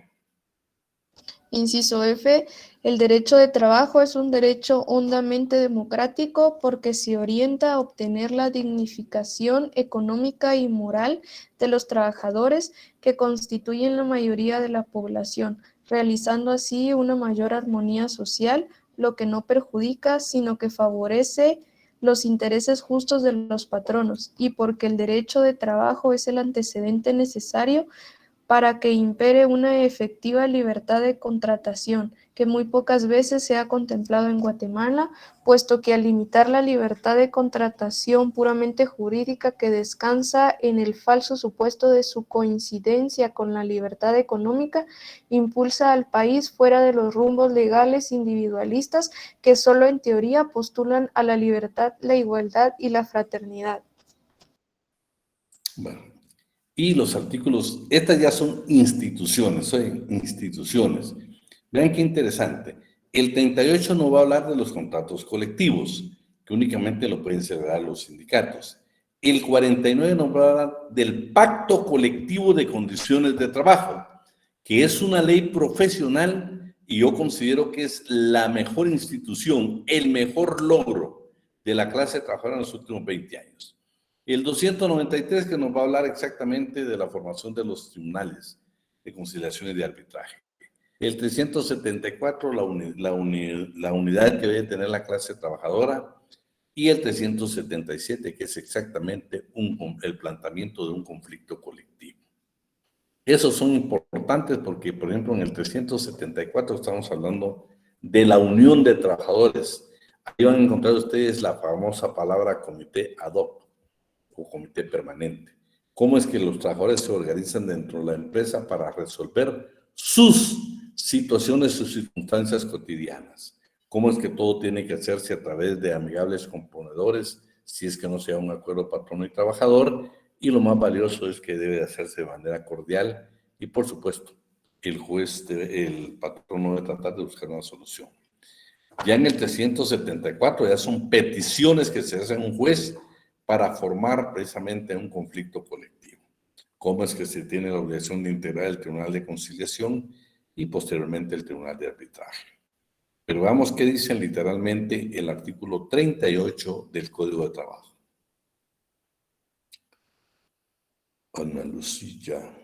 Inciso F. El derecho de trabajo es un derecho hondamente democrático porque se orienta a obtener la dignificación económica y moral de los trabajadores que constituyen la mayoría de la población, realizando así una mayor armonía social, lo que no perjudica, sino que favorece los intereses justos de los patronos, y porque el derecho de trabajo es el antecedente necesario para que impere una efectiva libertad de contratación, que muy pocas veces se ha contemplado en Guatemala, puesto que al limitar la libertad de contratación puramente jurídica que descansa en el falso supuesto de su coincidencia con la libertad económica, impulsa al país fuera de los rumbos legales individualistas que solo en teoría postulan a la libertad, la igualdad y la fraternidad. Bueno. Y los artículos, estas ya son instituciones, instituciones. Vean qué interesante. El 38 no va a hablar de los contratos colectivos, que únicamente lo pueden celebrar los sindicatos. El 49 nos va a hablar del pacto colectivo de condiciones de trabajo, que es una ley profesional y yo considero que es la mejor institución, el mejor logro de la clase trabajadora en los últimos 20 años. El 293 que nos va a hablar exactamente de la formación de los tribunales de conciliación y de arbitraje. El 374, la unidad que debe tener la clase trabajadora. Y el 377, que es exactamente el planteamiento de un conflicto colectivo. Esos son importantes porque, por ejemplo, en el 374 estamos hablando de la unión de trabajadores. Ahí van a encontrar ustedes la famosa palabra comité ad hoc o comité permanente. ¿Cómo es que los trabajadores se organizan dentro de la empresa para resolver sus situaciones, sus circunstancias cotidianas? ¿Cómo es que todo tiene que hacerse a través de amigables componedores, si es que no sea un acuerdo patrono y trabajador? Y lo más valioso es que debe hacerse de manera cordial y, por supuesto, el patrono debe tratar de buscar una solución. Ya en el 374 ya son peticiones que se hacen a un juez para formar precisamente un conflicto colectivo. ¿Cómo es que se tiene la obligación de integrar el Tribunal de Conciliación y posteriormente el Tribunal de Arbitraje? Pero veamos qué dice literalmente el artículo 38 del Código de Trabajo. Ana Lucía.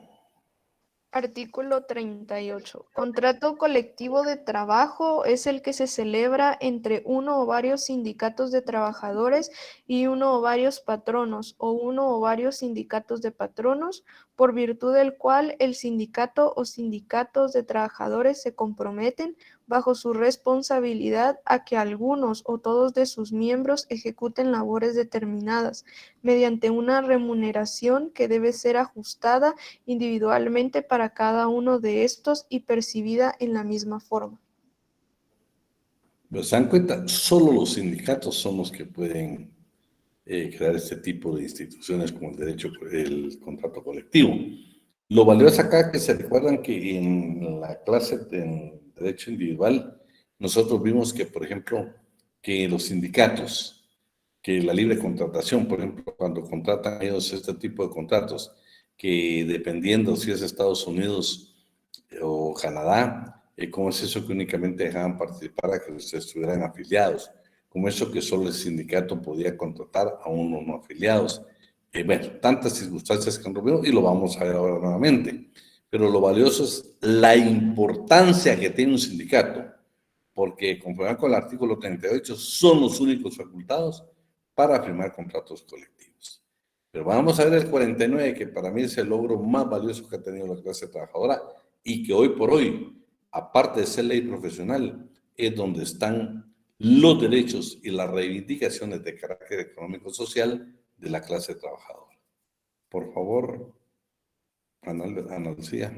Artículo 38. Contrato colectivo de trabajo es el que se celebra entre uno o varios sindicatos de trabajadores y uno o varios patronos o uno o varios sindicatos de patronos, por virtud del cual el sindicato o sindicatos de trabajadores se comprometen bajo su responsabilidad a que algunos o todos de sus miembros ejecuten labores determinadas mediante una remuneración que debe ser ajustada individualmente para cada uno de estos y percibida en la misma forma. Pero se dan cuenta, solo los sindicatos son los que pueden crear este tipo de instituciones como el derecho, el contrato colectivo. Lo valioso acá es que se recuerdan que en la clase de derecho individual nosotros vimos que, por ejemplo, que los sindicatos, que la libre contratación, por ejemplo, cuando contratan ellos este tipo de contratos, que dependiendo si es Estados Unidos o Canadá, ¿cómo es eso que únicamente dejaban participar a que estuvieran afiliados? ¿Cómo es eso que solo el sindicato podía contratar a unos no afiliados? Bueno, tantas circunstancias que han ocurrido y lo vamos a ver ahora nuevamente. Pero lo valioso es la importancia que tiene un sindicato, porque conforme con el artículo 38 son los únicos facultados para firmar contratos colectivos. Pero vamos a ver el 49, que para mí es el logro más valioso que ha tenido la clase trabajadora y que hoy por hoy, aparte de ser ley profesional, es donde están los derechos y las reivindicaciones de carácter económico-social de la clase trabajadora. Por favor, Ana Lucía.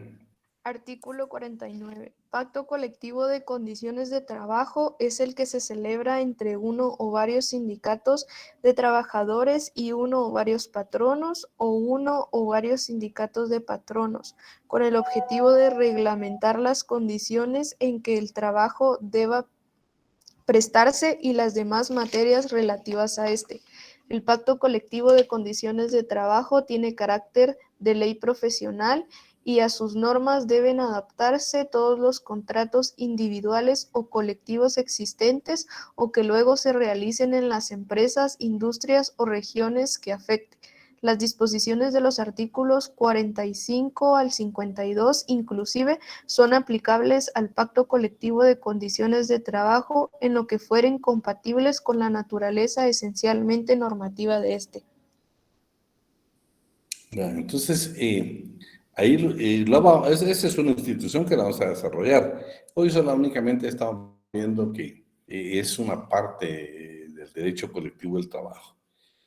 Artículo 49. Pacto colectivo de condiciones de trabajo es el que se celebra entre uno o varios sindicatos de trabajadores y uno o varios patronos o uno o varios sindicatos de patronos, con el objetivo de reglamentar las condiciones en que el trabajo deba prestarse y las demás materias relativas a este. El pacto colectivo de condiciones de trabajo tiene carácter de ley profesional y a sus normas deben adaptarse todos los contratos individuales o colectivos existentes o que luego se realicen en las empresas, industrias o regiones que afecte. Las disposiciones de los artículos 45 al 52 inclusive son aplicables al pacto colectivo de condiciones de trabajo en lo que fueren compatibles con la naturaleza esencialmente normativa de este. Bueno, entonces, ahí esa es una institución que la vamos a desarrollar. Hoy únicamente estamos viendo que es una parte del derecho colectivo del trabajo,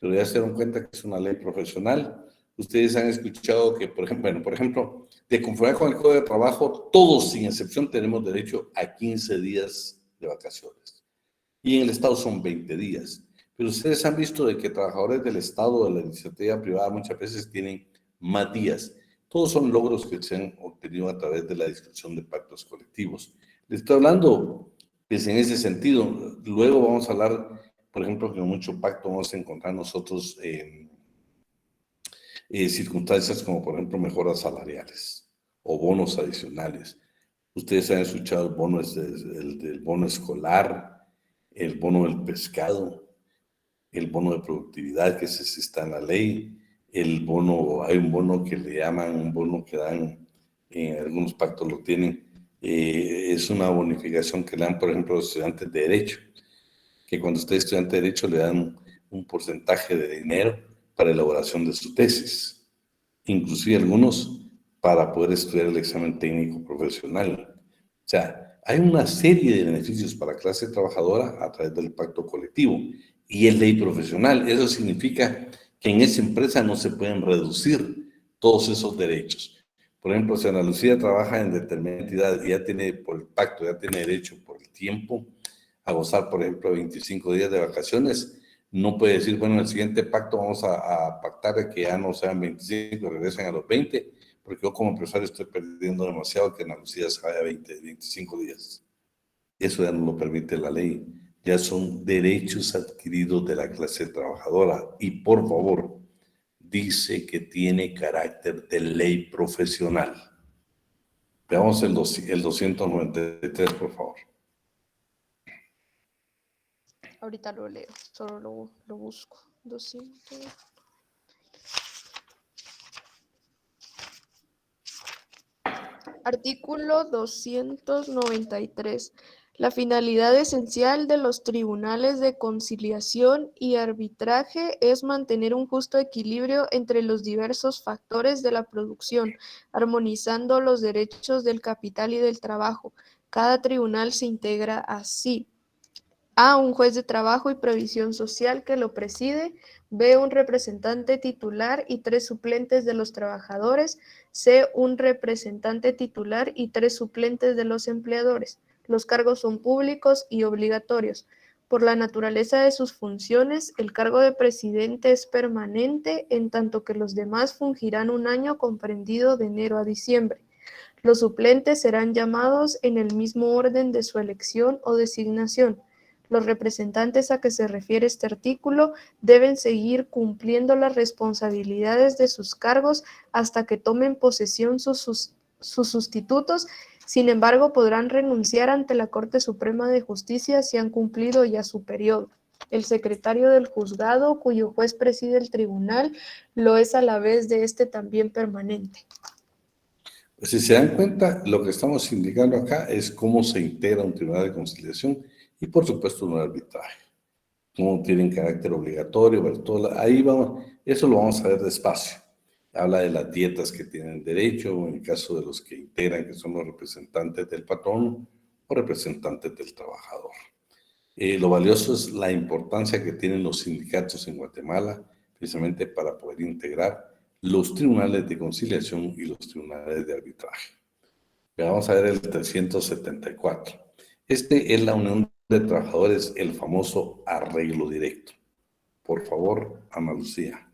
pero ya se dieron cuenta que es una ley profesional. Ustedes han escuchado que, por ejemplo, de conformidad con el Código de Trabajo, todos sin excepción tenemos derecho a 15 días de vacaciones. Y en el Estado son 20 días. Pero ustedes han visto de que trabajadores del Estado o de la iniciativa privada muchas veces tienen más días. Todos son logros que se han obtenido a través de la discusión de pactos colectivos. Les estoy hablando, pues en ese sentido. Luego vamos a hablar, por ejemplo, que en mucho pacto vamos a encontrar nosotros circunstancias como, por ejemplo, mejoras salariales o bonos adicionales. Ustedes han escuchado el bono escolar, el bono del pescado, el bono de productividad, que ese sí está en la ley, hay un bono que le llaman, un bono que dan, en algunos pactos lo tienen, es una bonificación que le dan, por ejemplo, a los estudiantes de Derecho, que cuando usted es estudiante de Derecho le dan un porcentaje de dinero para elaboración de su tesis, inclusive algunos para poder estudiar el examen técnico profesional. O sea, hay una serie de beneficios para la clase trabajadora a través del pacto colectivo y es ley profesional. Eso significa que en esa empresa no se pueden reducir todos esos derechos. Por ejemplo, si Ana Lucía trabaja en determinada entidad y ya tiene, por el pacto, ya tiene derecho por el tiempo a gozar, por ejemplo, 25 días de vacaciones, no puede decir, bueno, en el siguiente pacto vamos a pactar que ya no sean 25, regresen a los 20, porque yo como empresario estoy perdiendo demasiado que Ana Lucía se vaya 25 días. Eso ya no lo permite la ley. Ya son derechos adquiridos de la clase trabajadora. Y por favor, dice que tiene carácter de ley profesional. Veamos el 293, por favor. Ahorita lo leo, solo lo busco. 200. Artículo 293. La finalidad esencial de los tribunales de conciliación y arbitraje es mantener un justo equilibrio entre los diversos factores de la producción, armonizando los derechos del capital y del trabajo. Cada tribunal se integra así: A, un juez de trabajo y previsión social que lo preside; B, un representante titular y 3 suplentes de los trabajadores; C, un representante titular y 3 suplentes de los empleadores. Los cargos son públicos y obligatorios. Por la naturaleza de sus funciones, el cargo de presidente es permanente, en tanto que los demás fungirán un año comprendido de enero a diciembre. Los suplentes serán llamados en el mismo orden de su elección o designación. Los representantes a que se refiere este artículo deben seguir cumpliendo las responsabilidades de sus cargos hasta que tomen posesión sus sustitutos. Sin embargo, podrán renunciar ante la Corte Suprema de Justicia si han cumplido ya su periodo. El secretario del juzgado, cuyo juez preside el tribunal, lo es a la vez de este también permanente. Pues si se dan cuenta, lo que estamos indicando acá es cómo se integra un tribunal de conciliación y, por supuesto, un arbitraje. Cómo tienen carácter obligatorio, ahí vamos, eso lo vamos a ver despacio. Habla de las dietas que tienen derecho, en el caso de los que integran, que son los representantes del patrón o representantes del trabajador. Lo valioso es la importancia que tienen los sindicatos en Guatemala, precisamente para poder integrar los tribunales de conciliación y los tribunales de arbitraje. Vamos a ver el 374. Este es la Unión de Trabajadores, el famoso arreglo directo. Por favor, Ana Lucía.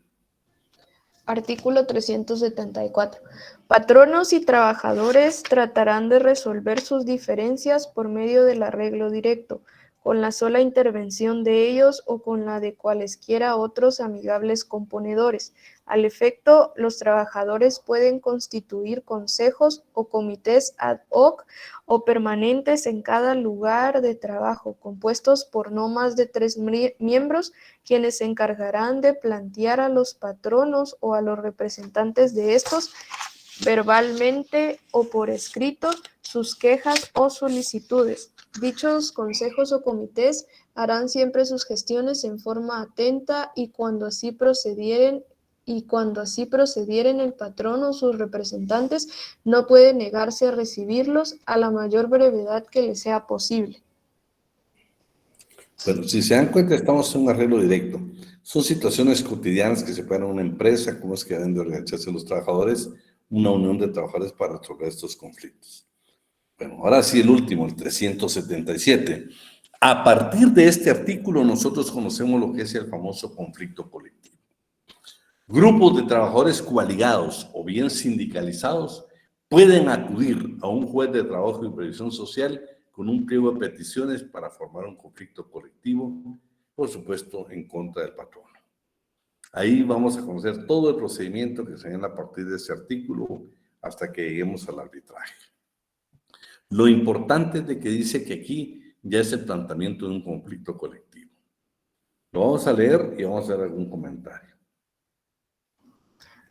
Artículo 374. Patronos y trabajadores tratarán de resolver sus diferencias por medio del arreglo directo, con la sola intervención de ellos o con la de cualesquiera otros amigables componedores. Al efecto, los trabajadores pueden constituir consejos o comités ad hoc o permanentes en cada lugar de trabajo, compuestos por no más de 3 miembros, quienes se encargarán de plantear a los patronos o a los representantes de estos, verbalmente o por escrito, sus quejas o solicitudes. Dichos consejos o comités harán siempre sus gestiones en forma atenta y cuando así procedieren el patrón o sus representantes, no puede negarse a recibirlos a la mayor brevedad que le sea posible. Bueno, si se dan cuenta, estamos en un arreglo directo. Son situaciones cotidianas que se pueden en una empresa, cómo es que deben de organizarse los trabajadores, una unión de trabajadores para resolver estos conflictos. Bueno, ahora sí el último, el 377. A partir de este artículo nosotros conocemos lo que es el famoso conflicto colectivo. Grupos de trabajadores coaligados o bien sindicalizados pueden acudir a un juez de trabajo y previsión social con un pliego de peticiones para formar un conflicto colectivo, por supuesto, en contra del patrono. Ahí vamos a conocer todo el procedimiento que se viene a partir de este artículo hasta que lleguemos al arbitraje. Lo importante es de que dice que aquí ya es el planteamiento de un conflicto colectivo. Lo vamos a leer y vamos a hacer algún comentario.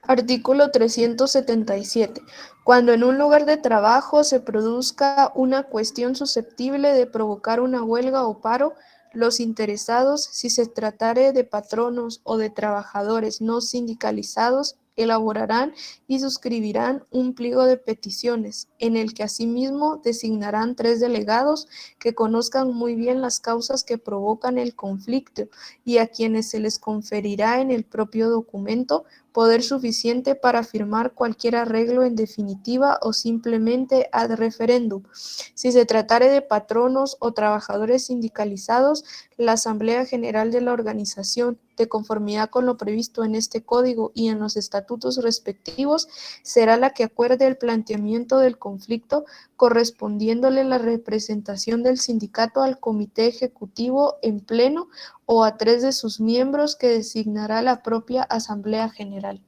Artículo 377. Cuando en un lugar de trabajo se produzca una cuestión susceptible de provocar una huelga o paro, los interesados, si se tratare de patronos o de trabajadores no sindicalizados, elaborarán y suscribirán un pliego de peticiones, en el que asimismo designarán 3 delegados que conozcan muy bien las causas que provocan el conflicto y a quienes se les conferirá en el propio documento poder suficiente para firmar cualquier arreglo en definitiva o simplemente ad referendum. Si se tratare de patronos o trabajadores sindicalizados, la Asamblea General de la organización, de conformidad con lo previsto en este código y en los estatutos respectivos, será la que acuerde el planteamiento del conflicto, correspondiéndole la representación del sindicato al comité ejecutivo en pleno o a 3 de sus miembros que designará la propia Asamblea General.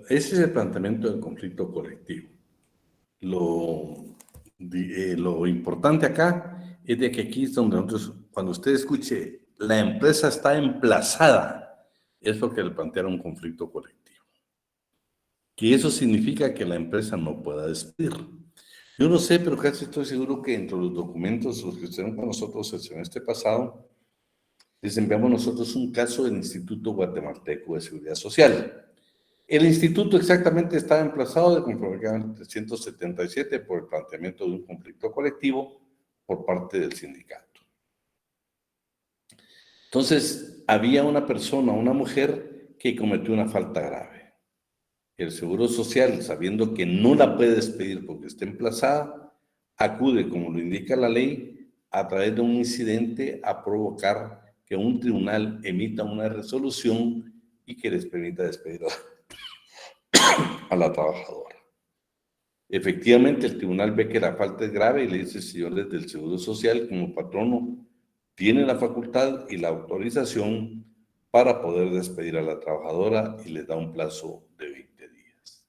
Ese es el planteamiento del conflicto colectivo. Lo importante acá es de que aquí es donde nosotros, cuando usted escuche la empresa está emplazada, es porque le plantearon un conflicto colectivo. Que eso significa que la empresa no pueda despedir. Yo no sé, pero casi estoy seguro que entre los documentos, los que estuvieron con nosotros el semestre pasado, les enviamos nosotros un caso del Instituto Guatemalteco de Seguridad Social. El instituto exactamente estaba emplazado de conformidad con el 377 por el planteamiento de un conflicto colectivo por parte del sindicato. Entonces, había una persona, una mujer, que cometió una falta grave. El Seguro Social, sabiendo que no la puede despedir porque está emplazada, acude, como lo indica la ley, a través de un incidente a provocar que un tribunal emita una resolución y que les permita despedir a la trabajadora. Efectivamente, el tribunal ve que la falta es grave y le dice, señores del Seguro Social, como patrono, tiene la facultad y la autorización para poder despedir a la trabajadora y les da un plazo de 20 días.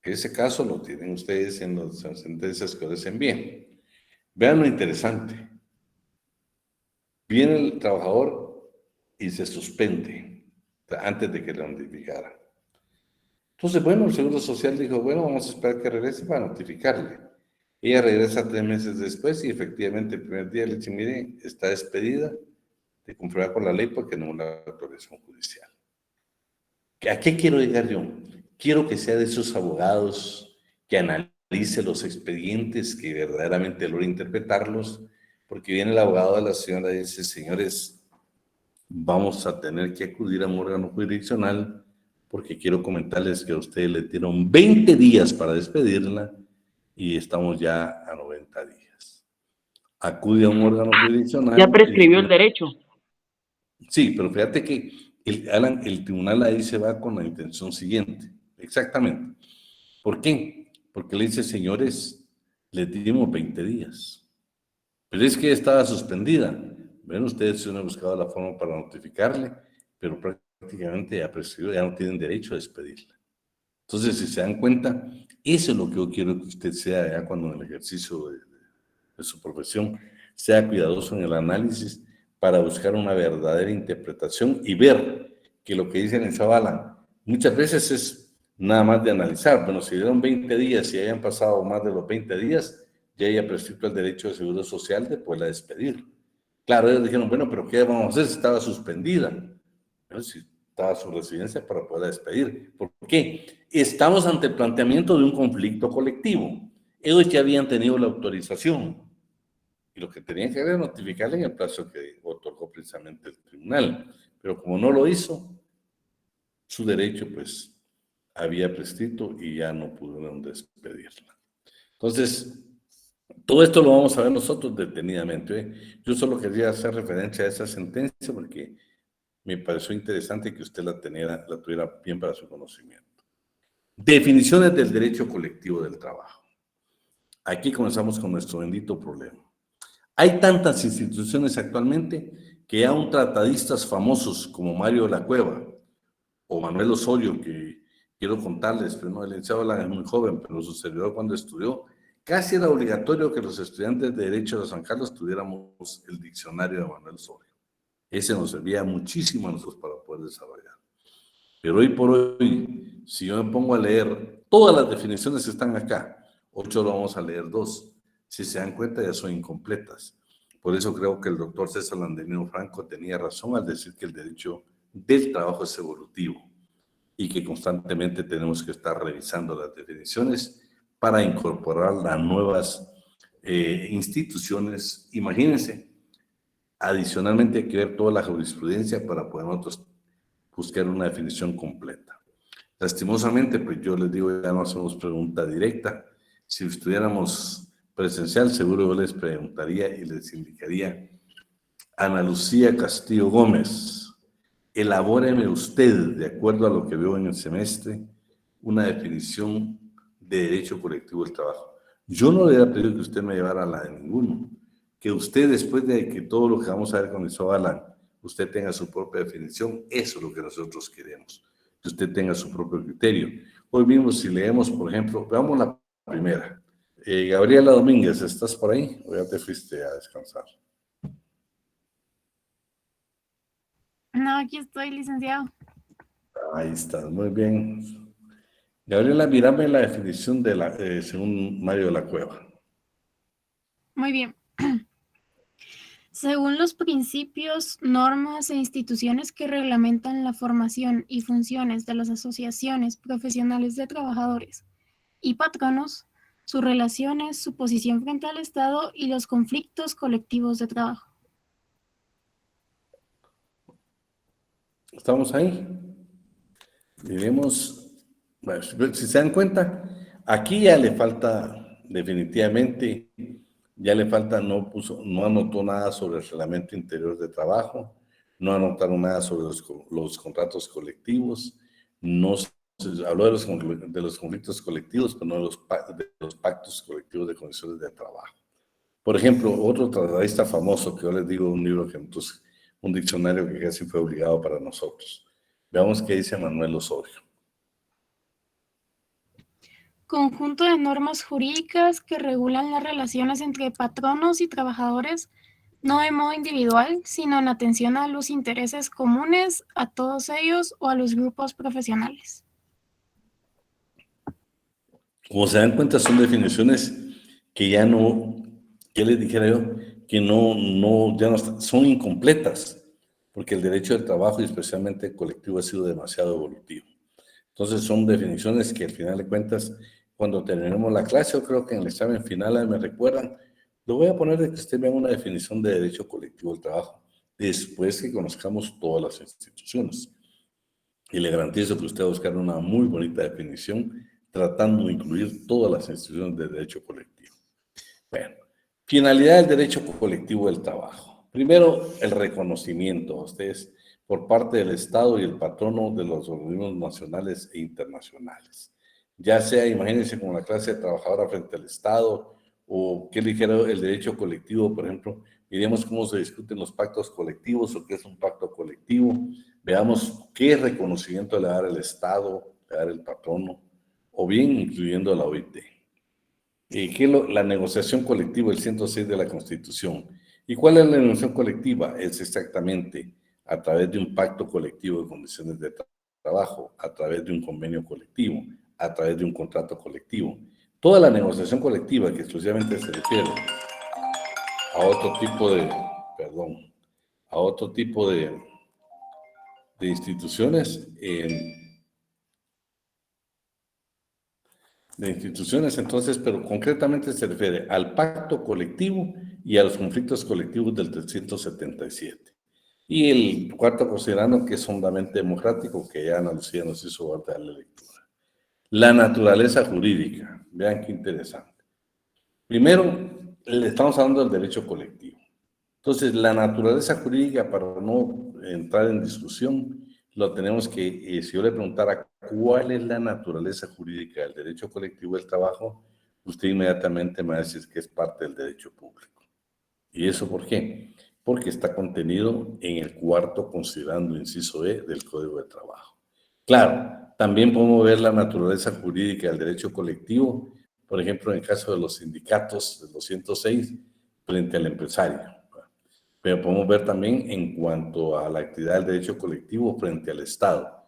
Ese caso lo tienen ustedes en las sentencias que les envíen. Vean lo interesante. Viene el trabajador y se suspende antes de que le notificara. Entonces, bueno, el Seguro Social dijo, bueno, vamos a esperar que regrese para notificarle. Ella regresa 3 meses después y efectivamente el primer día le dice, mire, está despedida de conformidad con la ley porque no la autorización judicial. ¿A qué quiero llegar yo? Quiero que sea de esos abogados que analice los expedientes, que verdaderamente logre interpretarlos, porque viene el abogado de la señora y dice, señores, vamos a tener que acudir a un órgano jurisdiccional porque quiero comentarles que a ustedes le dieron 20 días para despedirla y estamos ya a 90 días. Acude a un órgano jurisdiccional. Ya prescribió el derecho. Sí, pero fíjate que Alan, el tribunal ahí se va con la intención siguiente, exactamente. ¿Por qué? Porque le dice, señores, les dimos 20 días, pero es que estaba suspendida. Bueno, ustedes se han buscado la forma para notificarle, pero prácticamente ya prescribió, ya no tienen derecho a despedirla. Entonces, si se dan cuenta, eso es lo que yo quiero que usted sea ya cuando en el ejercicio de su profesión, sea cuidadoso en el análisis para buscar una verdadera interpretación y ver que lo que dice en el Zavala muchas veces es nada más de analizar. Bueno, si dieron 20 días y hayan pasado más de los 20 días, ya haya prescrito el derecho de seguro social de poderla despedir. Claro, ellos dijeron, bueno, pero ¿qué vamos a hacer si estaba suspendida? Bueno, si estaba su residencia para poderla despedir. ¿Por qué? Estamos ante el planteamiento de un conflicto colectivo. Ellos ya habían tenido la autorización y lo que tenían que hacer era notificarle en el plazo que otorgó precisamente el tribunal. Pero como no lo hizo, su derecho pues había prescrito y ya no pudieron despedirla. Entonces, todo esto lo vamos a ver nosotros detenidamente, ¿eh? Yo solo quería hacer referencia a esa sentencia porque me pareció interesante que usted la tuviera bien para su conocimiento. Definiciones del derecho colectivo del trabajo. Aquí comenzamos con nuestro bendito problema. Hay tantas instituciones actualmente que aún tratadistas famosos como Mario de la Cueva o Manuel Osorio, que quiero contarles, pero no, el licenciado es muy joven, pero su servidor cuando estudió, casi era obligatorio que los estudiantes de Derecho de San Carlos tuviéramos el diccionario de Manuel Osorio. Ese nos servía muchísimo a nosotros para poder desarrollar. Pero hoy por hoy, si yo me pongo a leer todas las definiciones que están acá, 8 lo vamos a leer 2. Si se dan cuenta, ya son incompletas. Por eso creo que el doctor César Landemino Franco tenía razón al decir que el derecho del trabajo es evolutivo y que constantemente tenemos que estar revisando las definiciones para incorporar las nuevas instituciones. Imagínense, adicionalmente hay que ver toda la jurisprudencia para poder nosotros buscar una definición completa. Lastimosamente, pues yo les digo, ya no hacemos pregunta directa. Si estuviéramos presencial, seguro yo les preguntaría y les indicaría, Ana Lucía Castillo Gómez, elabóreme usted, de acuerdo a lo que veo en el semestre, una definición de derecho colectivo del trabajo. Yo no le había pedido que usted me llevara la de ninguno, que usted, después de que todo lo que vamos a ver con el Zavala, usted tenga su propia definición, eso es lo que nosotros queremos, que usted tenga su propio criterio. Hoy mismo, si leemos, por ejemplo, veamos la primera. Gabriela Domínguez, ¿estás por ahí o ya te fuiste a descansar? No, aquí estoy, licenciado. Ahí estás, muy bien. Gabriela, mírame la definición de la, según Mario de la Cueva. Muy bien. Según los principios, normas e instituciones que reglamentan la formación y funciones de las asociaciones profesionales de trabajadores y patronos, sus relaciones, su posición frente al Estado y los conflictos colectivos de trabajo. ¿Estamos ahí? Diremos, bueno, si se dan cuenta, aquí ya le falta definitivamente, ya le falta, no anotó nada sobre el reglamento interior de trabajo, no anotaron nada sobre los contratos colectivos, no se habló de los conflictos colectivos, pero no de los pactos colectivos de condiciones de trabajo. Por ejemplo, otro tratadista famoso, que yo les digo un libro que entonces, un diccionario que casi fue obligado para nosotros. Veamos qué dice Manuel Osorio. Conjunto de normas jurídicas que regulan las relaciones entre patronos y trabajadores no de modo individual, sino en atención a los intereses comunes a todos ellos o a los grupos profesionales. Como se dan cuenta, son definiciones que ya no, ¿qué les dijera yo? Que ya no son incompletas, porque el derecho del trabajo y especialmente el colectivo ha sido demasiado evolutivo. Entonces son definiciones que al final de cuentas, cuando terminemos la clase, yo creo que en el examen final me recuerdan, lo voy a poner de que usted vea una definición de derecho colectivo del trabajo, después que conozcamos todas las instituciones. Y le garantizo que usted va a buscar una muy bonita definición, tratando de incluir todas las instituciones de derecho colectivo. Bueno, finalidad del derecho colectivo del trabajo. Primero, el reconocimiento a ustedes por parte del Estado y el patrono de los organismos nacionales e internacionales. Ya sea, imagínense, como la clase de trabajadora frente al Estado, o qué ligero el derecho colectivo, por ejemplo, miremos cómo se discuten los pactos colectivos o qué es un pacto colectivo, veamos qué reconocimiento le va a dar el Estado, le va a dar el patrono, o bien incluyendo a la OIT. La negociación colectiva, el 106 de la Constitución. ¿Y cuál es la negociación colectiva? Es exactamente a través de un pacto colectivo de condiciones de trabajo, a través de un convenio colectivo, a través de un contrato colectivo. Toda la negociación colectiva que exclusivamente se refiere a otro tipo de instituciones, entonces, pero concretamente se refiere al pacto colectivo y a los conflictos colectivos del 377. Y el cuarto, considerando que es fundamentalmente democrático, que ya Ana Lucía nos hizo dar la lectura. La naturaleza jurídica, vean qué interesante. Primero, le estamos hablando del derecho colectivo. Entonces, la naturaleza jurídica, para no entrar en discusión, lo tenemos que, si yo le preguntara cuál es la naturaleza jurídica del derecho colectivo del trabajo, usted inmediatamente me va a decir que es parte del derecho público. ¿Y eso por qué? Porque está contenido en el cuarto considerando inciso E del Código de Trabajo. Claro, también podemos ver la naturaleza jurídica del derecho colectivo, por ejemplo, en el caso de los sindicatos del 206 frente al empresario. Pero podemos ver también en cuanto a la actividad del derecho colectivo frente al Estado.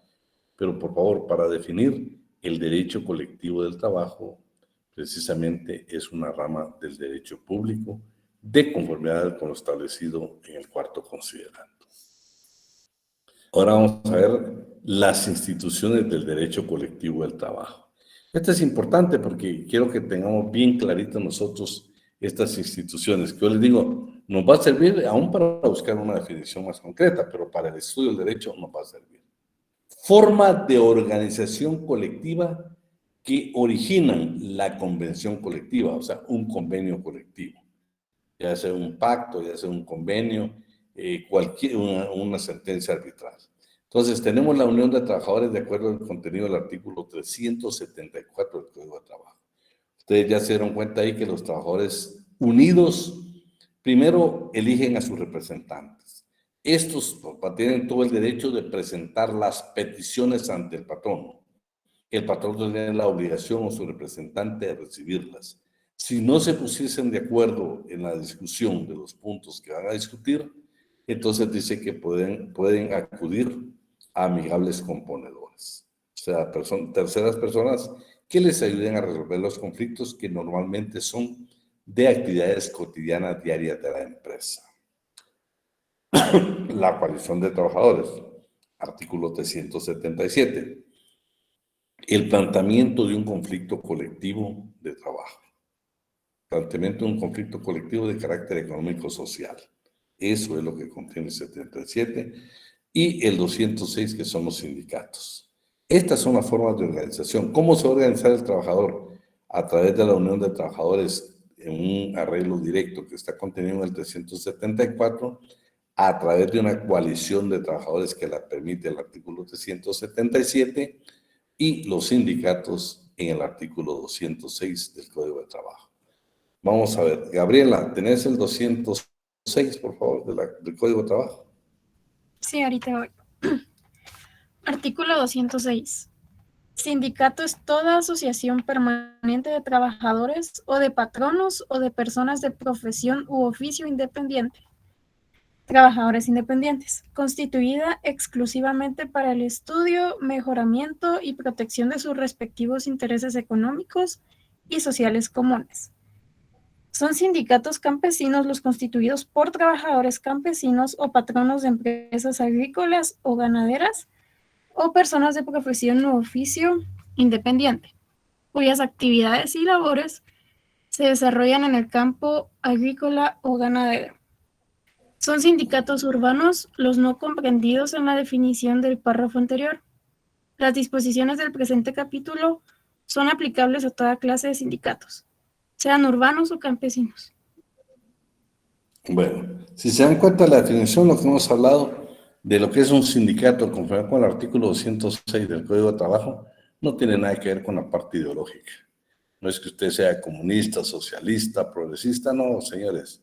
Pero por favor, para definir el derecho colectivo del trabajo, precisamente es una rama del derecho público de conformidad con lo establecido en el cuarto considerando. Ahora vamos a ver las instituciones del derecho colectivo del trabajo. Esto es importante porque quiero que tengamos bien clarito nosotros estas instituciones, que yo les digo, nos va a servir aún para buscar una definición más concreta, pero para el estudio del derecho nos va a servir. Forma de organización colectiva que originan la convención colectiva, o sea, un convenio colectivo, ya sea un pacto, ya sea un convenio, una sentencia arbitral. Entonces, tenemos la unión de trabajadores de acuerdo al contenido del artículo 374 del Código de Trabajo. Ustedes ya se dieron cuenta ahí que los trabajadores unidos primero eligen a sus representantes. Estos tienen todo el derecho de presentar las peticiones ante el patrono. El patrono tiene la obligación o su representante de recibirlas. Si no se pusiesen de acuerdo en la discusión de los puntos que van a discutir, entonces dice que pueden acudir a amigables componedores, o sea, terceras personas que les ayuden a resolver los conflictos que normalmente son de actividades cotidianas diarias de la empresa. La coalición de trabajadores, artículo 377. El planteamiento de un conflicto colectivo de trabajo. Planteamiento de un conflicto colectivo de carácter económico-social. Eso es lo que contiene el 77. Y el 206, que son los sindicatos. Estas son las formas de organización. ¿Cómo se va a organizar el trabajador? A través de la unión de trabajadores en un arreglo directo que está contenido en el 374, a través de una coalición de trabajadores que la permite el artículo 377 y los sindicatos en el artículo 206 del Código de Trabajo. Vamos a ver, Gabriela, ¿tenés el 206, por favor, del Código de Trabajo? Sí, ahorita voy. Artículo 206. Sindicato es toda asociación permanente de trabajadores o de patronos o de personas de profesión u oficio independiente trabajadores independientes, constituida exclusivamente para el estudio, mejoramiento y protección de sus respectivos intereses económicos y sociales comunes. Son sindicatos campesinos los constituidos por trabajadores campesinos o patronos de empresas agrícolas o ganaderas o personas de profesión u oficio independiente, cuyas actividades y labores se desarrollan en el campo agrícola o ganadero. Son sindicatos urbanos los no comprendidos en la definición del párrafo anterior. Las disposiciones del presente capítulo son aplicables a toda clase de sindicatos, sean urbanos o campesinos. Bueno, si se dan cuenta de la definición, lo que hemos hablado de lo que es un sindicato, conforme con el artículo 206 del Código de Trabajo, no tiene nada que ver con la parte ideológica. No es que usted sea comunista, socialista, progresista, no, señores.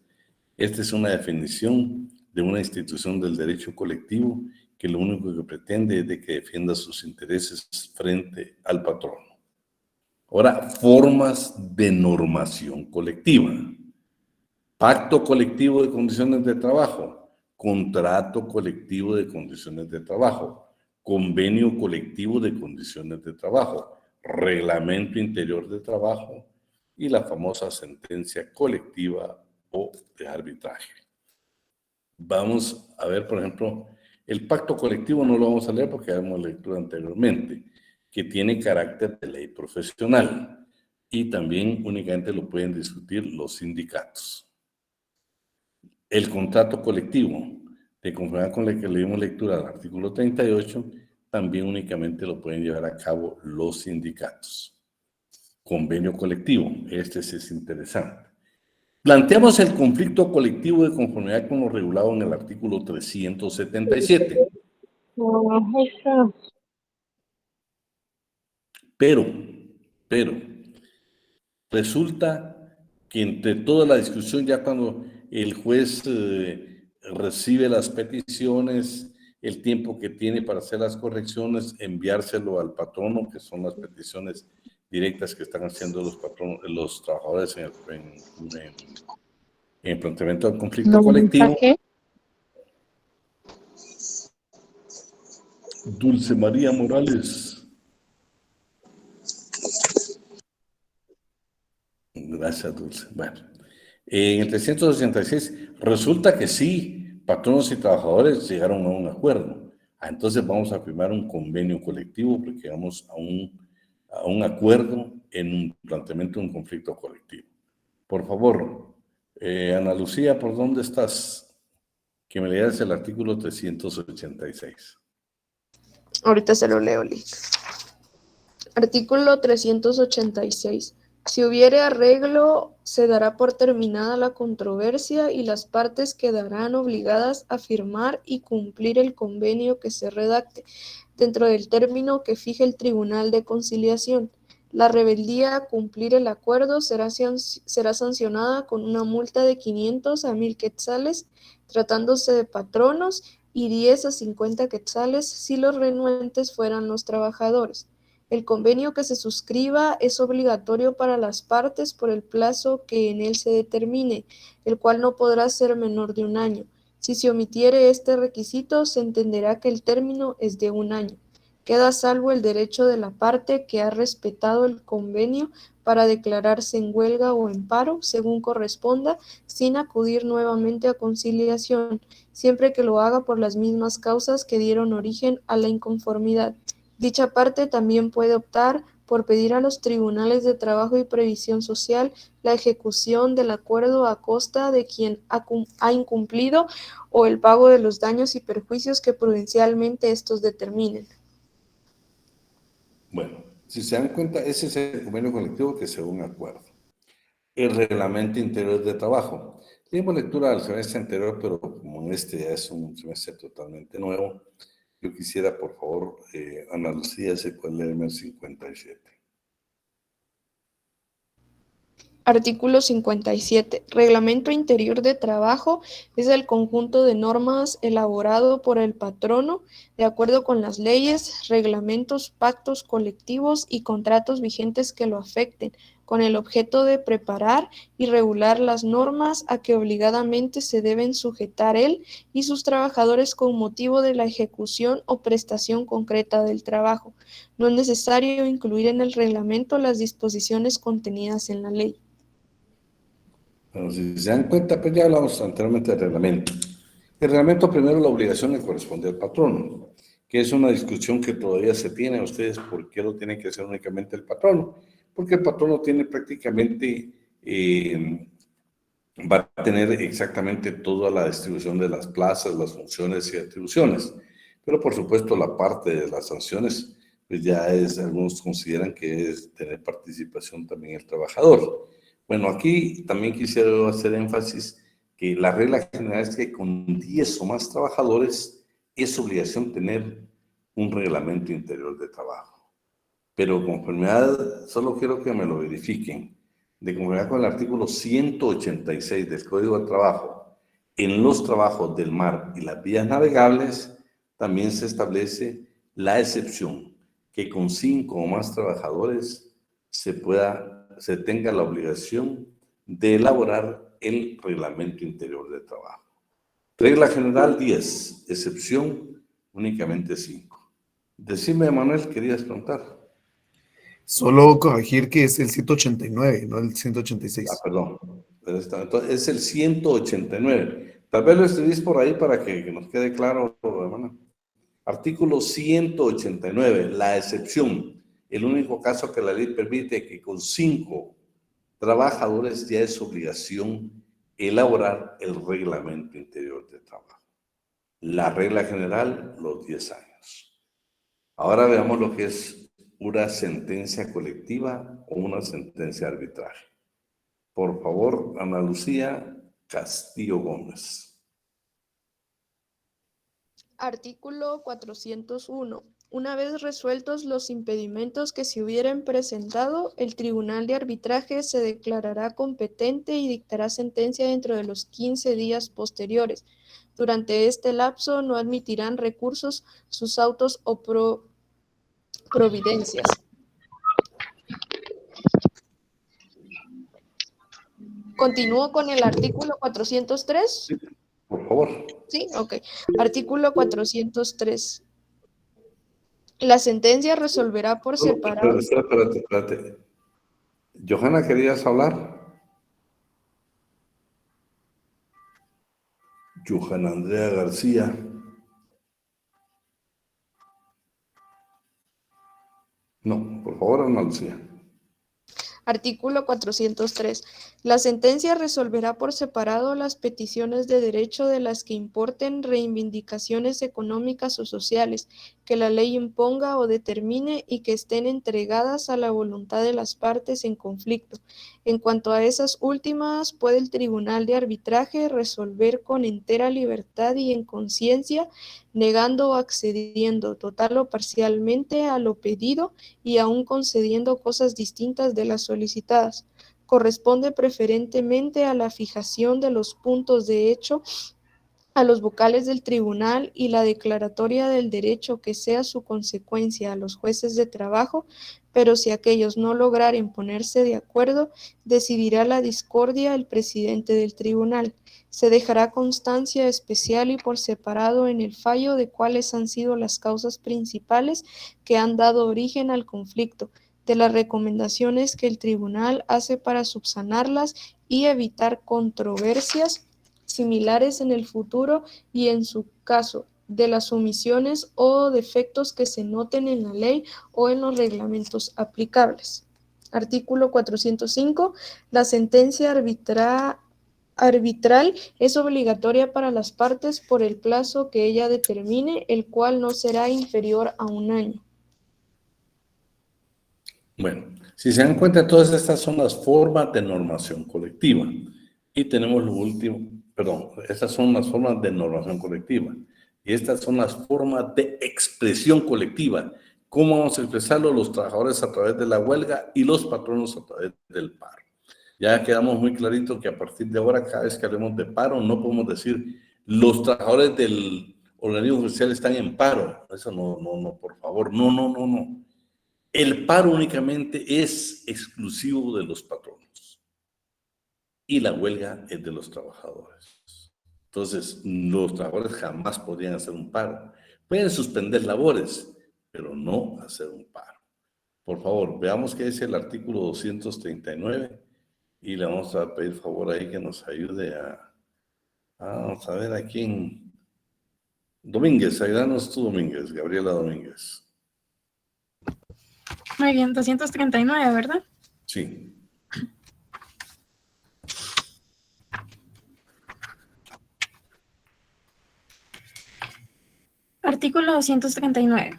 Esta es una definición de una institución del derecho colectivo que lo único que pretende es de que defienda sus intereses frente al patrono. Ahora, formas de normación colectiva. Pacto colectivo de condiciones de trabajo, contrato colectivo de condiciones de trabajo, convenio colectivo de condiciones de trabajo, reglamento interior de trabajo y la famosa sentencia colectiva o de arbitraje. Vamos a ver, por ejemplo, el pacto colectivo no lo vamos a leer porque ya hemos lectura anteriormente, que tiene carácter de ley profesional y también únicamente lo pueden discutir los sindicatos. El contrato colectivo, de conformidad con el que le dimos lectura al artículo 38, también únicamente lo pueden llevar a cabo los sindicatos. Convenio colectivo, este sí es interesante. Planteamos el conflicto colectivo de conformidad con lo regulado en el artículo 377. Pero, resulta que entre toda la discusión, ya cuando el juez recibe las peticiones, el tiempo que tiene para hacer las correcciones, enviárselo al patrono, que son las peticiones directas que están haciendo los trabajadores en el planteamiento del conflicto colectivo. Dulce María Morales. Gracias, Dulce. Bueno, en el 386 resulta que sí, patronos y trabajadores llegaron a un acuerdo. Entonces vamos a firmar un convenio colectivo porque llegamos a un acuerdo en un planteamiento de un conflicto colectivo. Por favor, Ana Lucía, ¿por dónde estás? Que me leas el artículo 386. Ahorita se lo leo, Lick. Artículo 386. Si hubiere arreglo, se dará por terminada la controversia y las partes quedarán obligadas a firmar y cumplir el convenio que se redacte, dentro del término que fije el Tribunal de Conciliación. La rebeldía a cumplir el acuerdo será sancionada con una multa de 500 a 1000 quetzales, tratándose de patronos, y 10 a 50 quetzales si los renuentes fueran los trabajadores. El convenio que se suscriba es obligatorio para las partes por el plazo que en él se determine, el cual no podrá ser menor de 1 año. Si se omitiere este requisito, se entenderá que el término es de 1 año. Queda a salvo el derecho de la parte que ha respetado el convenio para declararse en huelga o en paro, según corresponda, sin acudir nuevamente a conciliación, siempre que lo haga por las mismas causas que dieron origen a la inconformidad. Dicha parte también puede optar por pedir a los tribunales de trabajo y previsión social la ejecución del acuerdo a costa de quien ha incumplido o el pago de los daños y perjuicios que prudencialmente estos determinen. Bueno, si se dan cuenta, ese es el convenio colectivo que se da un acuerdo. El reglamento interior de trabajo. Dimos lectura al semestre anterior, pero como en este ya es un semestre totalmente nuevo, yo quisiera, por favor, Ana Lucía, se puede leerme el 57. Artículo 57. Reglamento interior de trabajo es el conjunto de normas elaborado por el patrono de acuerdo con las leyes, reglamentos, pactos colectivos y contratos vigentes que lo afecten, con el objeto de preparar y regular las normas a que obligadamente se deben sujetar él y sus trabajadores con motivo de la ejecución o prestación concreta del trabajo. No es necesario incluir en el reglamento las disposiciones contenidas en la ley. Bueno, si se dan cuenta, pues ya hablamos anteriormente del reglamento. El reglamento, primero, la obligación le corresponde al patrono, que es una discusión que todavía se tiene. Ustedes, ¿por qué lo tiene que hacer únicamente el patrono? Porque el patrono tiene prácticamente, va a tener exactamente toda la distribución de las plazas, las funciones y atribuciones. Pero, por supuesto, la parte de las sanciones, pues ya es, algunos consideran que es tener participación también el trabajador. Bueno, aquí también quisiera hacer énfasis que la regla general es que con 10 o más trabajadores es obligación tener un reglamento interior de trabajo. Pero conformidad, solo quiero que me lo verifiquen, de conformidad con el artículo 186 del Código de Trabajo, en los trabajos del mar y las vías navegables, también se establece la excepción que con 5 o más trabajadores se tenga la obligación de elaborar el reglamento interior de trabajo. Regla general 10, excepción únicamente 5. Decime, Manuel, ¿querías preguntar? Solo corregir que es el 189, no el 186. Ah, perdón. Entonces, es el 189. Tal vez lo escribís por ahí para que nos quede claro, hermano. Artículo 189, la excepción. El único caso que la ley permite que con 5 trabajadores ya es obligación elaborar el reglamento interior de trabajo. La regla general, los 10 años. Ahora veamos lo que es una sentencia colectiva o una sentencia de arbitraje. Por favor, Ana Lucía Castillo Gómez. Artículo 401. Una vez resueltos los impedimentos que se hubieren presentado, el Tribunal de Arbitraje se declarará competente y dictará sentencia dentro de los 15 días posteriores. Durante este lapso no admitirán recursos sus autos o providencias. ¿Continúo con el artículo 403? Por favor. Sí, ok. Artículo 403. La sentencia resolverá por separado. Espérate. Johanna, ¿querías hablar? Johanna Andrea García. No, por favor, Ana Lucía. Artículo 403. La sentencia resolverá por separado las peticiones de derecho de las que importen reivindicaciones económicas o sociales que la ley imponga o determine y que estén entregadas a la voluntad de las partes en conflicto. En cuanto a esas últimas, puede el Tribunal de Arbitraje resolver con entera libertad y en conciencia, negando o accediendo total o parcialmente a lo pedido y aún concediendo cosas distintas de las solicitadas. Corresponde preferentemente a la fijación de los puntos de hecho a los vocales del tribunal y la declaratoria del derecho que sea su consecuencia a los jueces de trabajo, pero si aquellos no lograren ponerse de acuerdo, decidirá la discordia el presidente del tribunal. Se dejará constancia especial y por separado en el fallo de cuáles han sido las causas principales que han dado origen al conflicto, de las recomendaciones que el tribunal hace para subsanarlas y evitar controversias similares en el futuro y en su caso de las omisiones o defectos que se noten en la ley o en los reglamentos aplicables. Artículo 405. La sentencia arbitral es obligatoria para las partes por el plazo que ella determine, el cual no será inferior a 1 año. Bueno, si se dan cuenta, todas estas son las formas de normación colectiva. Y tenemos lo último, estas son las formas de normación colectiva. Y estas son las formas de expresión colectiva. ¿Cómo vamos a expresarlo? Los trabajadores a través de la huelga y los patronos a través del paro. Ya quedamos muy clarito que a partir de ahora, cada vez que hablemos de paro, no podemos decir los trabajadores del organismo judicial están en paro. Eso no, por favor, no. El paro únicamente es exclusivo de los patronos y la huelga es de los trabajadores. Entonces, los trabajadores jamás podrían hacer un paro. Pueden suspender labores, pero no hacer un paro. Por favor, veamos qué dice el artículo 239 y le vamos a pedir favor ahí que nos ayude vamos a ver a quién. Domínguez, ayúdanos tú, Domínguez, Gabriela Domínguez. Muy bien, 239, ¿verdad? Sí. Artículo 239.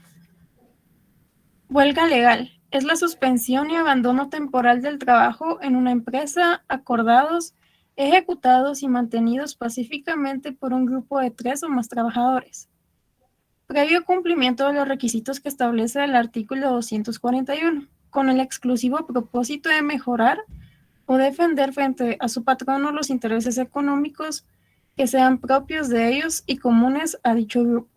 Huelga legal. Es la suspensión y abandono temporal del trabajo en una empresa, acordados, ejecutados y mantenidos pacíficamente por un grupo de 3 o más trabajadores, previo cumplimiento de los requisitos que establece el artículo 241, con el exclusivo propósito de mejorar o defender frente a su patrono los intereses económicos que sean propios de ellos y comunes a dicho grupo.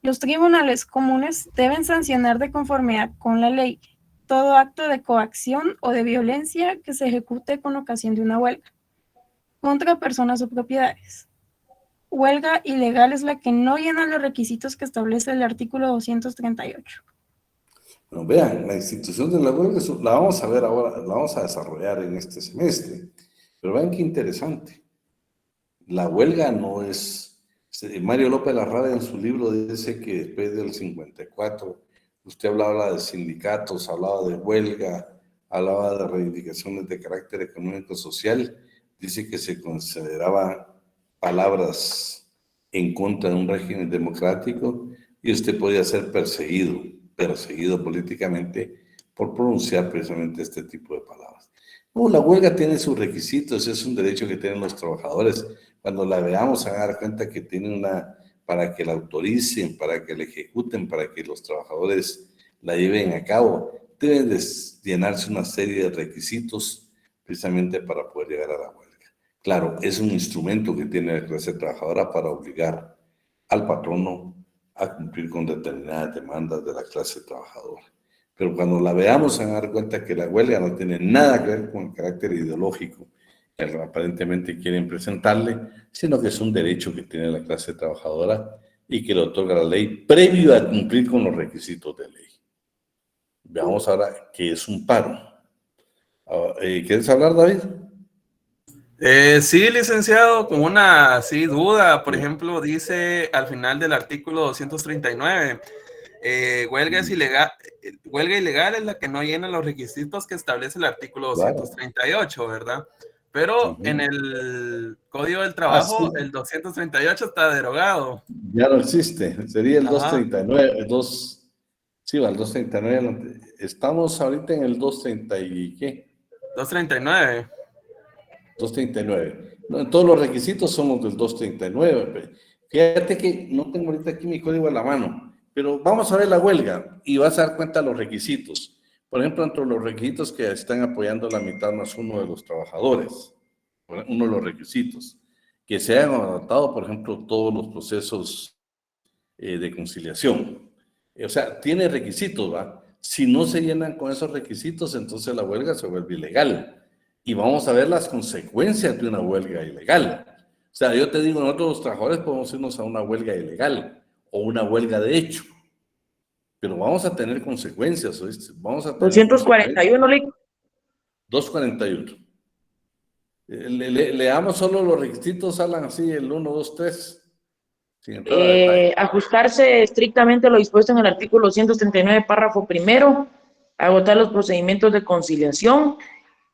Los tribunales comunes deben sancionar de conformidad con la ley todo acto de coacción o de violencia que se ejecute con ocasión de una huelga contra personas o propiedades. Huelga ilegal es la que no llena los requisitos que establece el artículo 238. Bueno, vean, la institución de la huelga la vamos a ver ahora, la vamos a desarrollar en este semestre. Pero vean qué interesante. La huelga no es... Mario López Larrabe en su libro dice que después del 54, usted hablaba de sindicatos, hablaba de huelga, hablaba de reivindicaciones de carácter económico-social, dice que se consideraba palabras en contra de un régimen democrático y usted podía ser perseguido políticamente por pronunciar precisamente este tipo de palabras. No, la huelga tiene sus requisitos, es un derecho que tienen los trabajadores. Cuando la veamos, se van a dar cuenta que tiene para que la autoricen, para que la ejecuten, para que los trabajadores la lleven a cabo, deben de llenarse una serie de requisitos precisamente para poder llegar a la huelga. Claro, es un instrumento que tiene la clase trabajadora para obligar al patrono a cumplir con determinadas demandas de la clase trabajadora. Pero cuando la veamos, se van a dar cuenta que la huelga no tiene nada que ver con el carácter ideológico que aparentemente quieren presentarle, sino que es un derecho que tiene la clase trabajadora y que le otorga la ley previo a cumplir con los requisitos de ley. Veamos ahora qué es un paro. ¿Quieres hablar, David? Sí, licenciado, con una duda. Por ejemplo, dice al final del artículo 239, huelga ilegal es la que no llena los requisitos que establece el artículo 238, ¿verdad? Pero en el Código del Trabajo, el 238 está derogado. Ya no existe, sería el 239, el 239. Estamos ahorita en el 230 y ¿qué? 239. 239. No, todos los requisitos son los del 239. Fíjate que no tengo ahorita aquí mi código en la mano, pero vamos a ver la huelga y vas a dar cuenta de los requisitos. Por ejemplo, entre los requisitos que están apoyando la mitad más uno de los trabajadores, uno de los requisitos, que se hayan adaptado, por ejemplo, todos los procesos de conciliación. O sea, tiene requisitos, ¿va? Si no se llenan con esos requisitos, entonces la huelga se vuelve ilegal. Y vamos a ver las consecuencias de una huelga ilegal. O sea, yo te digo, nosotros los trabajadores podemos irnos a una huelga ilegal o una huelga de hecho, pero vamos a tener consecuencias, ¿oíste? Vamos a tener 241, Lic. 241. Leamos solo los requisitos, Alan, así, el 1, 2, 3. Sin entrar a detalle. Ajustarse estrictamente a lo dispuesto en el artículo 239, párrafo primero, agotar los procedimientos de conciliación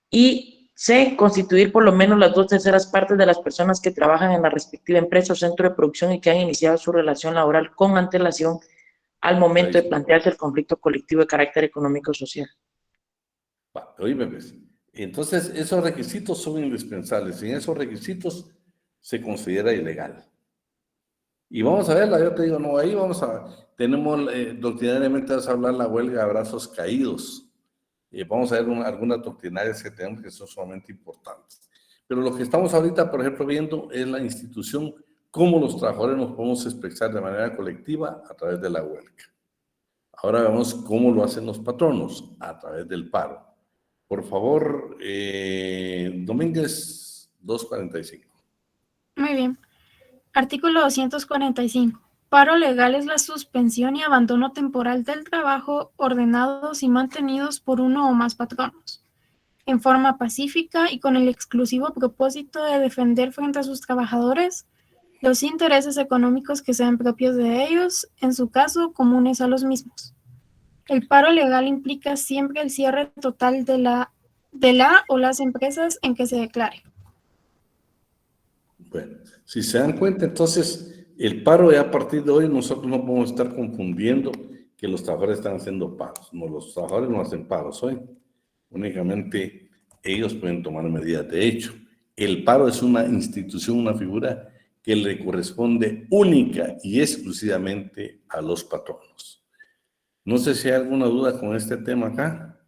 y C, constituir por lo menos las 2/3 partes de las personas que trabajan en la respectiva empresa o centro de producción y que han iniciado su relación laboral con antelación al momento de plantearse el conflicto colectivo de carácter económico social. Oíme, pues. Entonces, esos requisitos son indispensables. Sin esos requisitos se considera ilegal. Y vamos a verla, yo te digo, no, ahí tenemos doctrinariamente vas a hablar la huelga de brazos caídos. Vamos a ver algunas doctrinarias que tenemos que son sumamente importantes. Pero lo que estamos ahorita, por ejemplo, viendo es la institución, cómo los trabajadores nos podemos expresar de manera colectiva a través de la huelga. Ahora vemos cómo lo hacen los patronos, a través del paro. Por favor, Domínguez 245. Muy bien. Artículo 245. Paro legal es la suspensión y abandono temporal del trabajo ordenados y mantenidos por uno o más patronos, en forma pacífica y con el exclusivo propósito de defender frente a sus trabajadores los intereses económicos que sean propios de ellos, en su caso, comunes a los mismos. El paro legal implica siempre el cierre total de la o las empresas en que se declare. Bueno, si se dan cuenta, entonces, el paro ya a partir de hoy, nosotros no podemos estar confundiendo que los trabajadores están haciendo paros. No, los trabajadores no hacen paros hoy. Únicamente ellos pueden tomar medidas. De hecho, el paro es una institución, una figura que le corresponde única y exclusivamente a los patronos. No sé si hay alguna duda con este tema acá.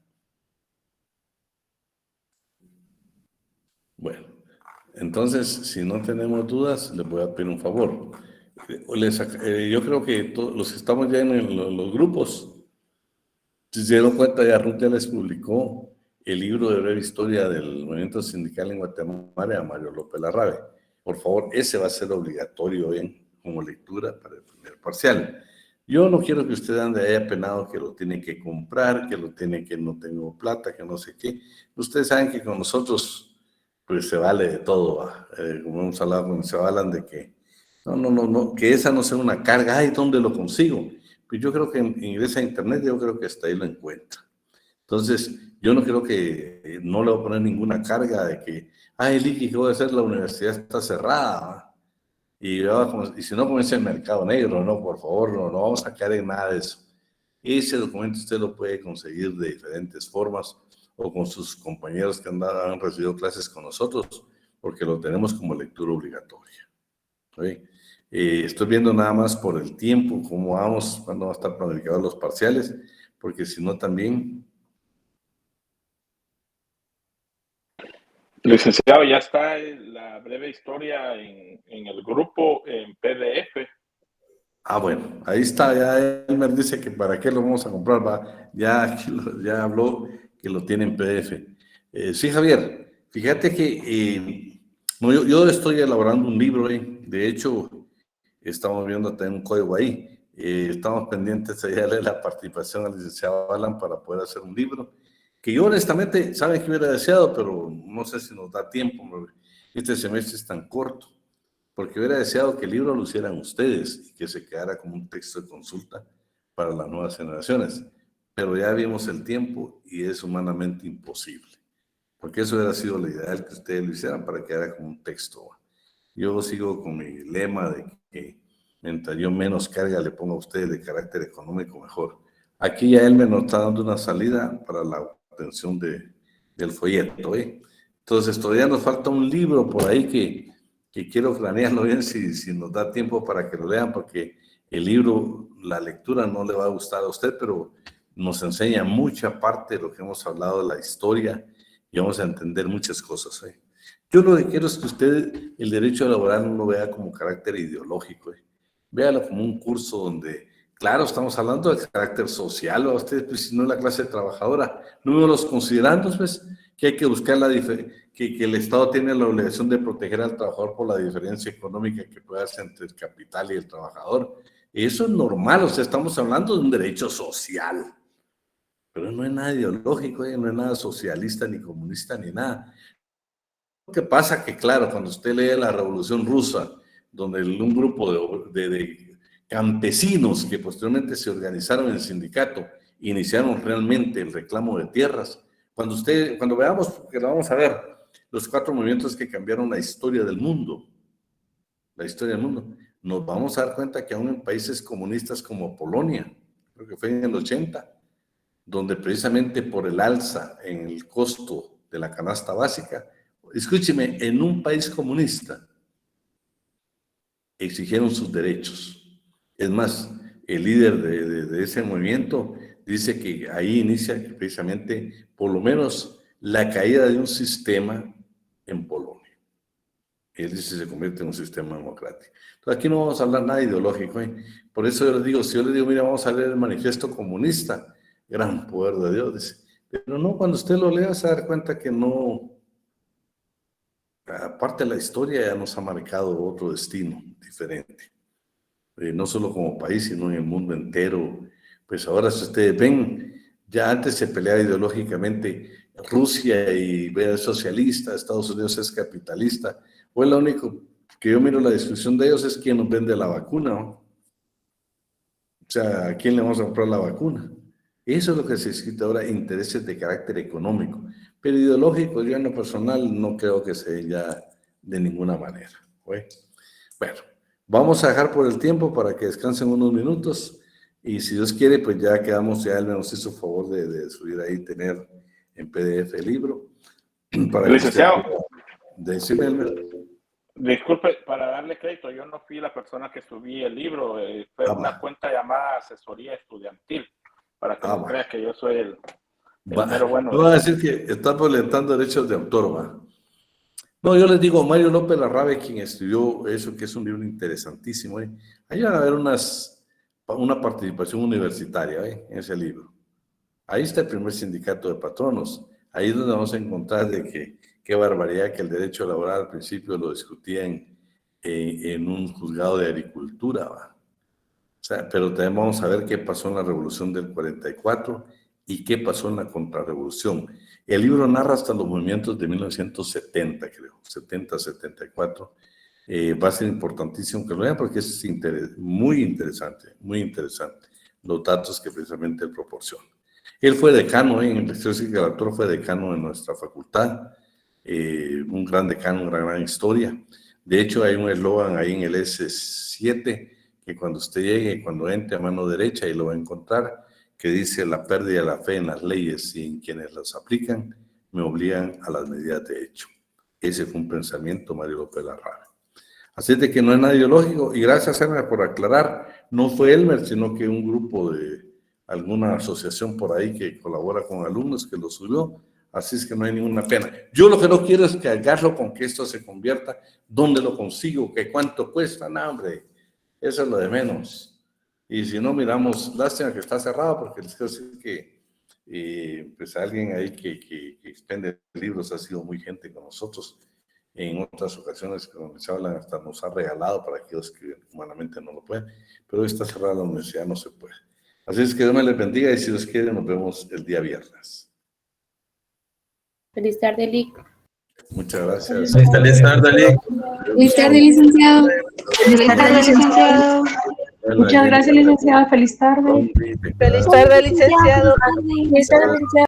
Bueno, entonces, si no tenemos dudas, les voy a pedir un favor. Yo creo que todos los que estamos ya en los grupos, si se dieron cuenta, ya Ruth ya les publicó el libro de breve historia del movimiento sindical en Guatemala a Mario López Larrabe. Por favor, ese va a ser obligatorio como lectura para el primer parcial. Yo no quiero que usted ande ahí apenado que lo tiene que comprar, que no tengo plata, que no sé qué. Ustedes saben que con nosotros pues se vale de todo, como hemos hablado, se hablan de que no, que esa no sea una carga. Ay, ¿dónde lo consigo? Pues yo creo que ingresa a internet, yo creo que hasta ahí lo encuentra. Entonces, yo no creo que, no le voy a poner ninguna carga de que, ay, Licky, ¿qué voy a hacer? La universidad está cerrada, y si no comienza el mercado negro, no, por favor, no vamos a caer en nada de eso. Ese documento usted lo puede conseguir de diferentes formas, o con sus compañeros que han recibido clases con nosotros, porque lo tenemos como lectura obligatoria. ¿Sí? Estoy viendo nada más por el tiempo, cómo vamos, cuándo va a estar planificados los parciales, porque si no también... Licenciado, ya está la breve historia en el grupo en PDF. Ah, bueno, ahí está, ya Elmer dice que para qué lo vamos a comprar, va, ya habló que lo tiene en PDF. Sí, Javier, fíjate que yo estoy elaborando un libro, de hecho, estamos viendo también un código ahí, estamos pendientes de darle la participación al licenciado Alan para poder hacer un libro, que yo honestamente, saben que hubiera deseado, pero no sé si nos da tiempo, este semestre es tan corto, porque hubiera deseado que el libro lo hicieran ustedes y que se quedara como un texto de consulta para las nuevas generaciones. Pero ya vimos el tiempo y es humanamente imposible, porque eso hubiera sido lo ideal que ustedes lo hicieran para que quedara como un texto. Yo sigo con mi lema de que mientras yo menos carga le ponga a ustedes de carácter económico, mejor. Aquí ya él me nos está dando una salida para la obtención del folleto. Entonces todavía nos falta un libro por ahí que quiero planearlo bien si nos da tiempo para que lo lean, porque el libro, la lectura no le va a gustar a usted, pero nos enseña mucha parte de lo que hemos hablado de la historia y vamos a entender muchas cosas. Yo lo que quiero es que usted el derecho laboral no lo vea como carácter ideológico. Véalo como un curso donde, claro, estamos hablando de carácter social, o usted, pues, si no es la clase trabajadora, números considerando, pues, que hay que buscar que el Estado tiene la obligación de proteger al trabajador por la diferencia económica que puede haber entre el capital y el trabajador. Eso es normal, o sea, estamos hablando de un derecho social, pero no es nada ideológico, no es nada socialista, ni comunista, ni nada. Lo que pasa que, claro, cuando usted lee la Revolución Rusa, donde un grupo de campesinos que posteriormente se organizaron en sindicato, iniciaron realmente el reclamo de tierras, cuando veamos, porque lo vamos a ver, los 4 movimientos que cambiaron la historia del mundo, nos vamos a dar cuenta que aún en países comunistas como Polonia, creo que fue en el 80, donde precisamente por el alza en el costo de la canasta básica, escúcheme, en un país comunista exigieron sus derechos. Es más, el líder de ese movimiento dice que ahí inicia precisamente, por lo menos, la caída de un sistema en Polonia. él dice se convierte en un sistema democrático. Entonces aquí no vamos a hablar nada ideológico, ¿eh? Por eso yo les digo, si yo les digo, mira, vamos a leer el manifiesto comunista, gran poder de Dios, dice. Pero no, cuando usted lo lea se va a dar cuenta que no, aparte de la historia ya nos ha marcado otro destino diferente. No solo como país, sino en el mundo entero. Pues ahora si ustedes ven, ya antes se peleaba ideológicamente Rusia y es socialista, Estados Unidos es capitalista. Hoy lo único que yo miro la discusión de ellos es quién nos vende la vacuna, ¿no? O sea, ¿a quién le vamos a comprar la vacuna? Eso es lo que se discute ahora, intereses de carácter económico. Pero ideológico, yo en lo personal no creo que se dé ya de ninguna manera. Bueno, vamos a dejar por el tiempo para que descansen unos minutos y si Dios quiere, pues ya quedamos, ya él nos hizo favor de subir ahí, tener en PDF el libro. Para Licenciado, disculpe, para darle crédito, yo no fui la persona que subí el libro, fue una cuenta llamada Asesoría Estudiantil, para que no crea que yo soy el mero bueno. No va a decir que está violentando derechos de autor, ¿va? No, yo les digo, Mario López Larrabe, quien escribió eso, que es un libro interesantísimo, ¿eh? Ahí van a ver una participación universitaria, ¿eh? En ese libro. Ahí está el primer sindicato de patronos. Ahí es donde vamos a encontrar de que qué barbaridad que el derecho laboral al principio lo discutían en un juzgado de agricultura, ¿va? O sea, pero también vamos a ver qué pasó en la revolución del 44 y qué pasó en la contrarrevolución. El libro narra hasta los movimientos de 1970, creo, 70, 74. Va a ser importantísimo que lo vean porque es muy interesante los datos que precisamente él proporciona. Él fue decano, en el el autor fue decano en nuestra facultad, un gran decano, una gran historia. De hecho, hay un eslogan ahí en el S7 que cuando usted llegue, cuando entre a mano derecha, y lo va a encontrar, que dice: la pérdida de la fe en las leyes y en quienes las aplican me obligan a las medidas de hecho. Ese fue un pensamiento de Mario López Larrabe. Así de que no es nada ideológico, y gracias, Elmer, por aclarar, no fue Elmer, sino que un grupo de alguna asociación por ahí que colabora con alumnos que lo subió, así es que no hay ninguna pena. Yo lo que no quiero es que agarro con que esto se convierta, ¿dónde lo consigo? ¿Qué cuánto cuesta? No, hombre, eso es lo de menos. Y si no miramos, lástima que está cerrado, porque les quiero decir que pues alguien ahí que expende libros ha sido muy gente con nosotros. En otras ocasiones, cuando se hablan, hasta nos ha regalado para aquellos que humanamente no lo pueden, pero hoy está cerrada la universidad, no se puede. Así es que Dios me les bendiga y si Dios quiere nos vemos el día viernes. Feliz tarde, Lic. Muchas gracias. Feliz tarde, Lic. Feliz tarde, licenciado. Feliz tarde, licenciado. Muchas gracias, licenciado. Feliz tarde. Feliz tarde, licenciado. Feliz tarde, licenciado.